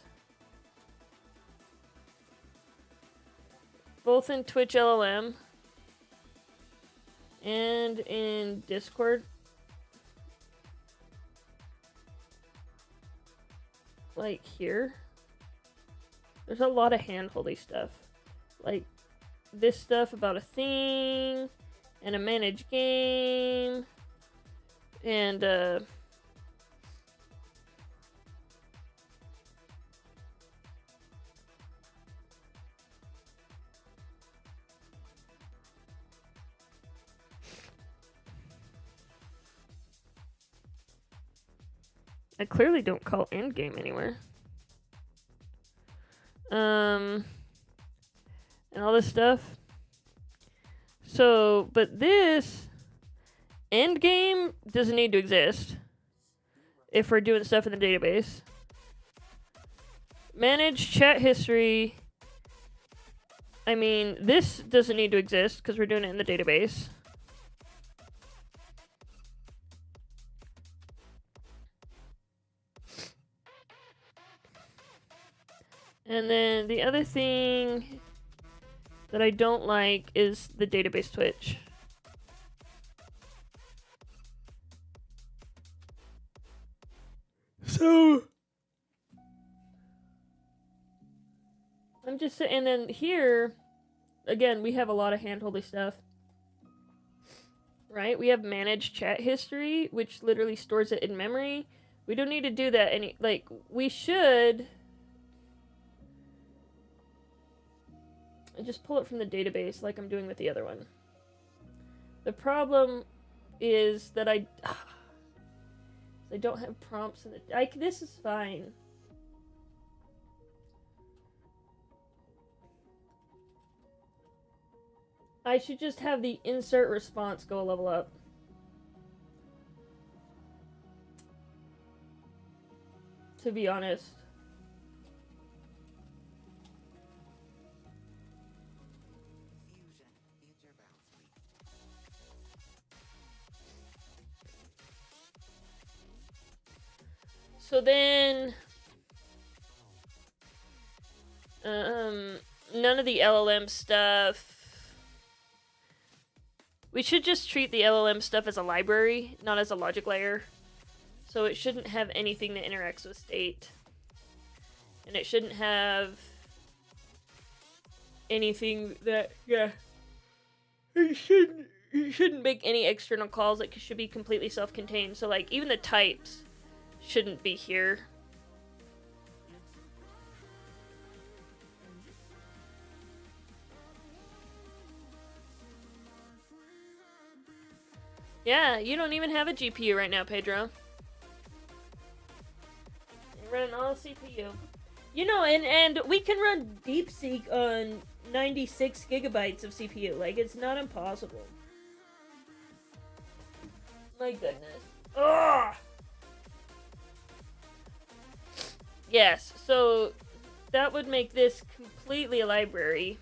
Both in Twitch LLM and in Discord. Like here. There's a lot of hand-holdy stuff. Like this stuff about a thing and a managed game and I clearly don't call endgame anywhere. And all this stuff. So, but this endgame doesn't need to exist if we're doing stuff in the database. Manage chat history. I mean, this doesn't need to exist because we're doing it in the database. And then the other thing that I don't like is the database Twitch. So I'm just saying, and then here, again, we have a lot of handholdy stuff. Right? We have managed chat history, which literally stores it in memory. We don't need to do that like, we should just pull it from the database like I'm doing with the other one. The problem is that I don't have prompts in the... this is fine. I should just have the insert response go a level up. To be honest. So then, none of the LLM stuff. We should just treat the LLM stuff as a library, not as a logic layer. So it shouldn't have anything that interacts with state. And it shouldn't have anything that, it shouldn't make any external calls. It should be completely self-contained. So like, even the types shouldn't be here. Yeah, you don't even have a GPU right now, Pedro. You're running all CPU. You know, and we can run DeepSeek on 96 gigabytes of CPU. Like, it's not impossible. My goodness. Ugh! Yes, so that would make this completely a library.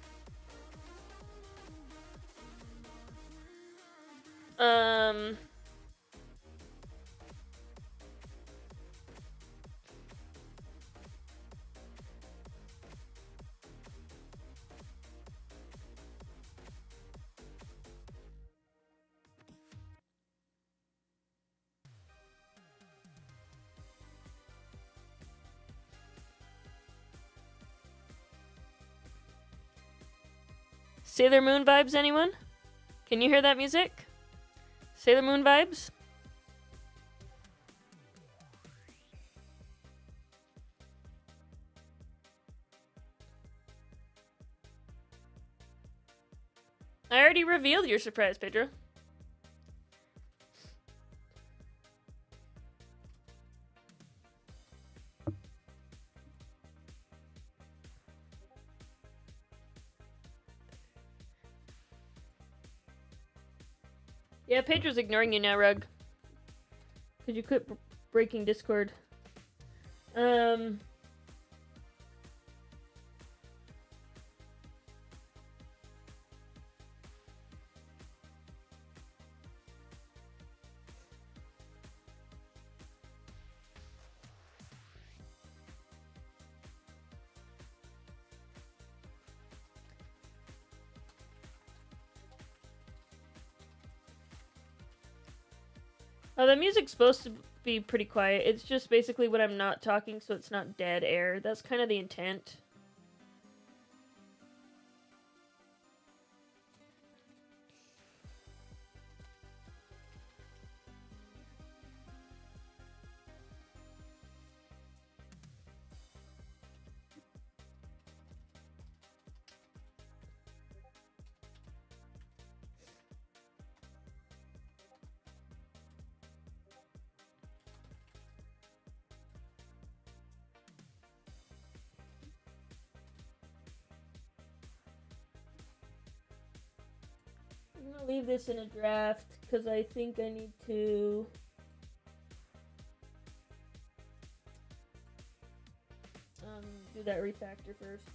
Sailor Moon vibes, anyone? Can you hear that music? Sailor Moon vibes? I already revealed your surprise, Pedro. Yeah, Pedro's ignoring you now, Rug. Could you quit breaking Discord? Oh, the music's supposed to be pretty quiet. It's just basically when I'm not talking, so it's not dead air. That's kind of the intent. I'm gonna leave this in a draft because I think I need to do that refactor first.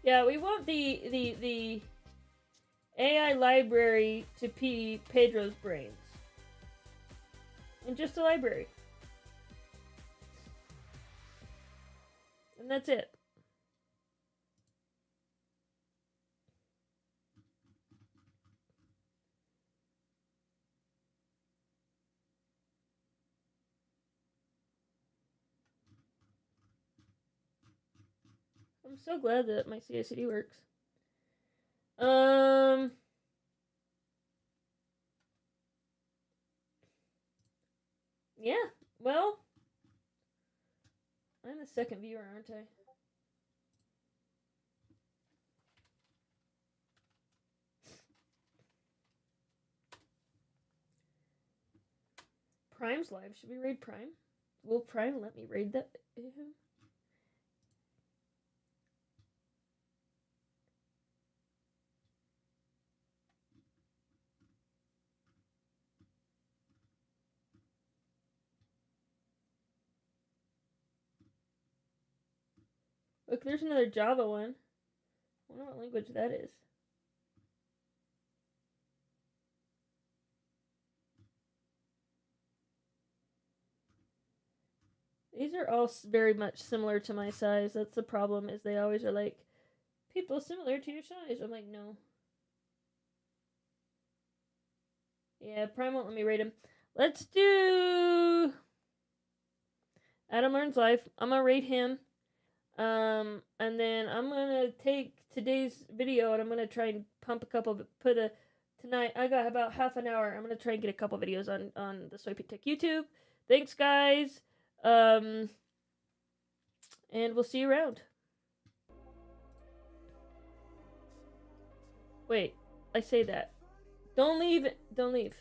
Yeah, we want the AI library to be Pedro's brains. And just a library. And that's it. I'm so glad that my CI/CD works. Yeah, well, I'm the second viewer, aren't I? Prime's live. Should we raid Prime? Will Prime let me raid that? Look, there's another Java one. I wonder what language that is. These are all very much similar to my size. That's the problem, is they always are like, people similar to your size. I'm like, no. Yeah, Prime won't let me rate him. Let's do Adam Learns Life. I'm gonna rate him. And then I'm gonna take today's video and I'm gonna try and pump a couple. Tonight I got about half an hour. I'm gonna try and get a couple videos on the Swipey Tech YouTube. Thanks, guys. And we'll see you around. Wait, I say that. Don't leave. Don't leave.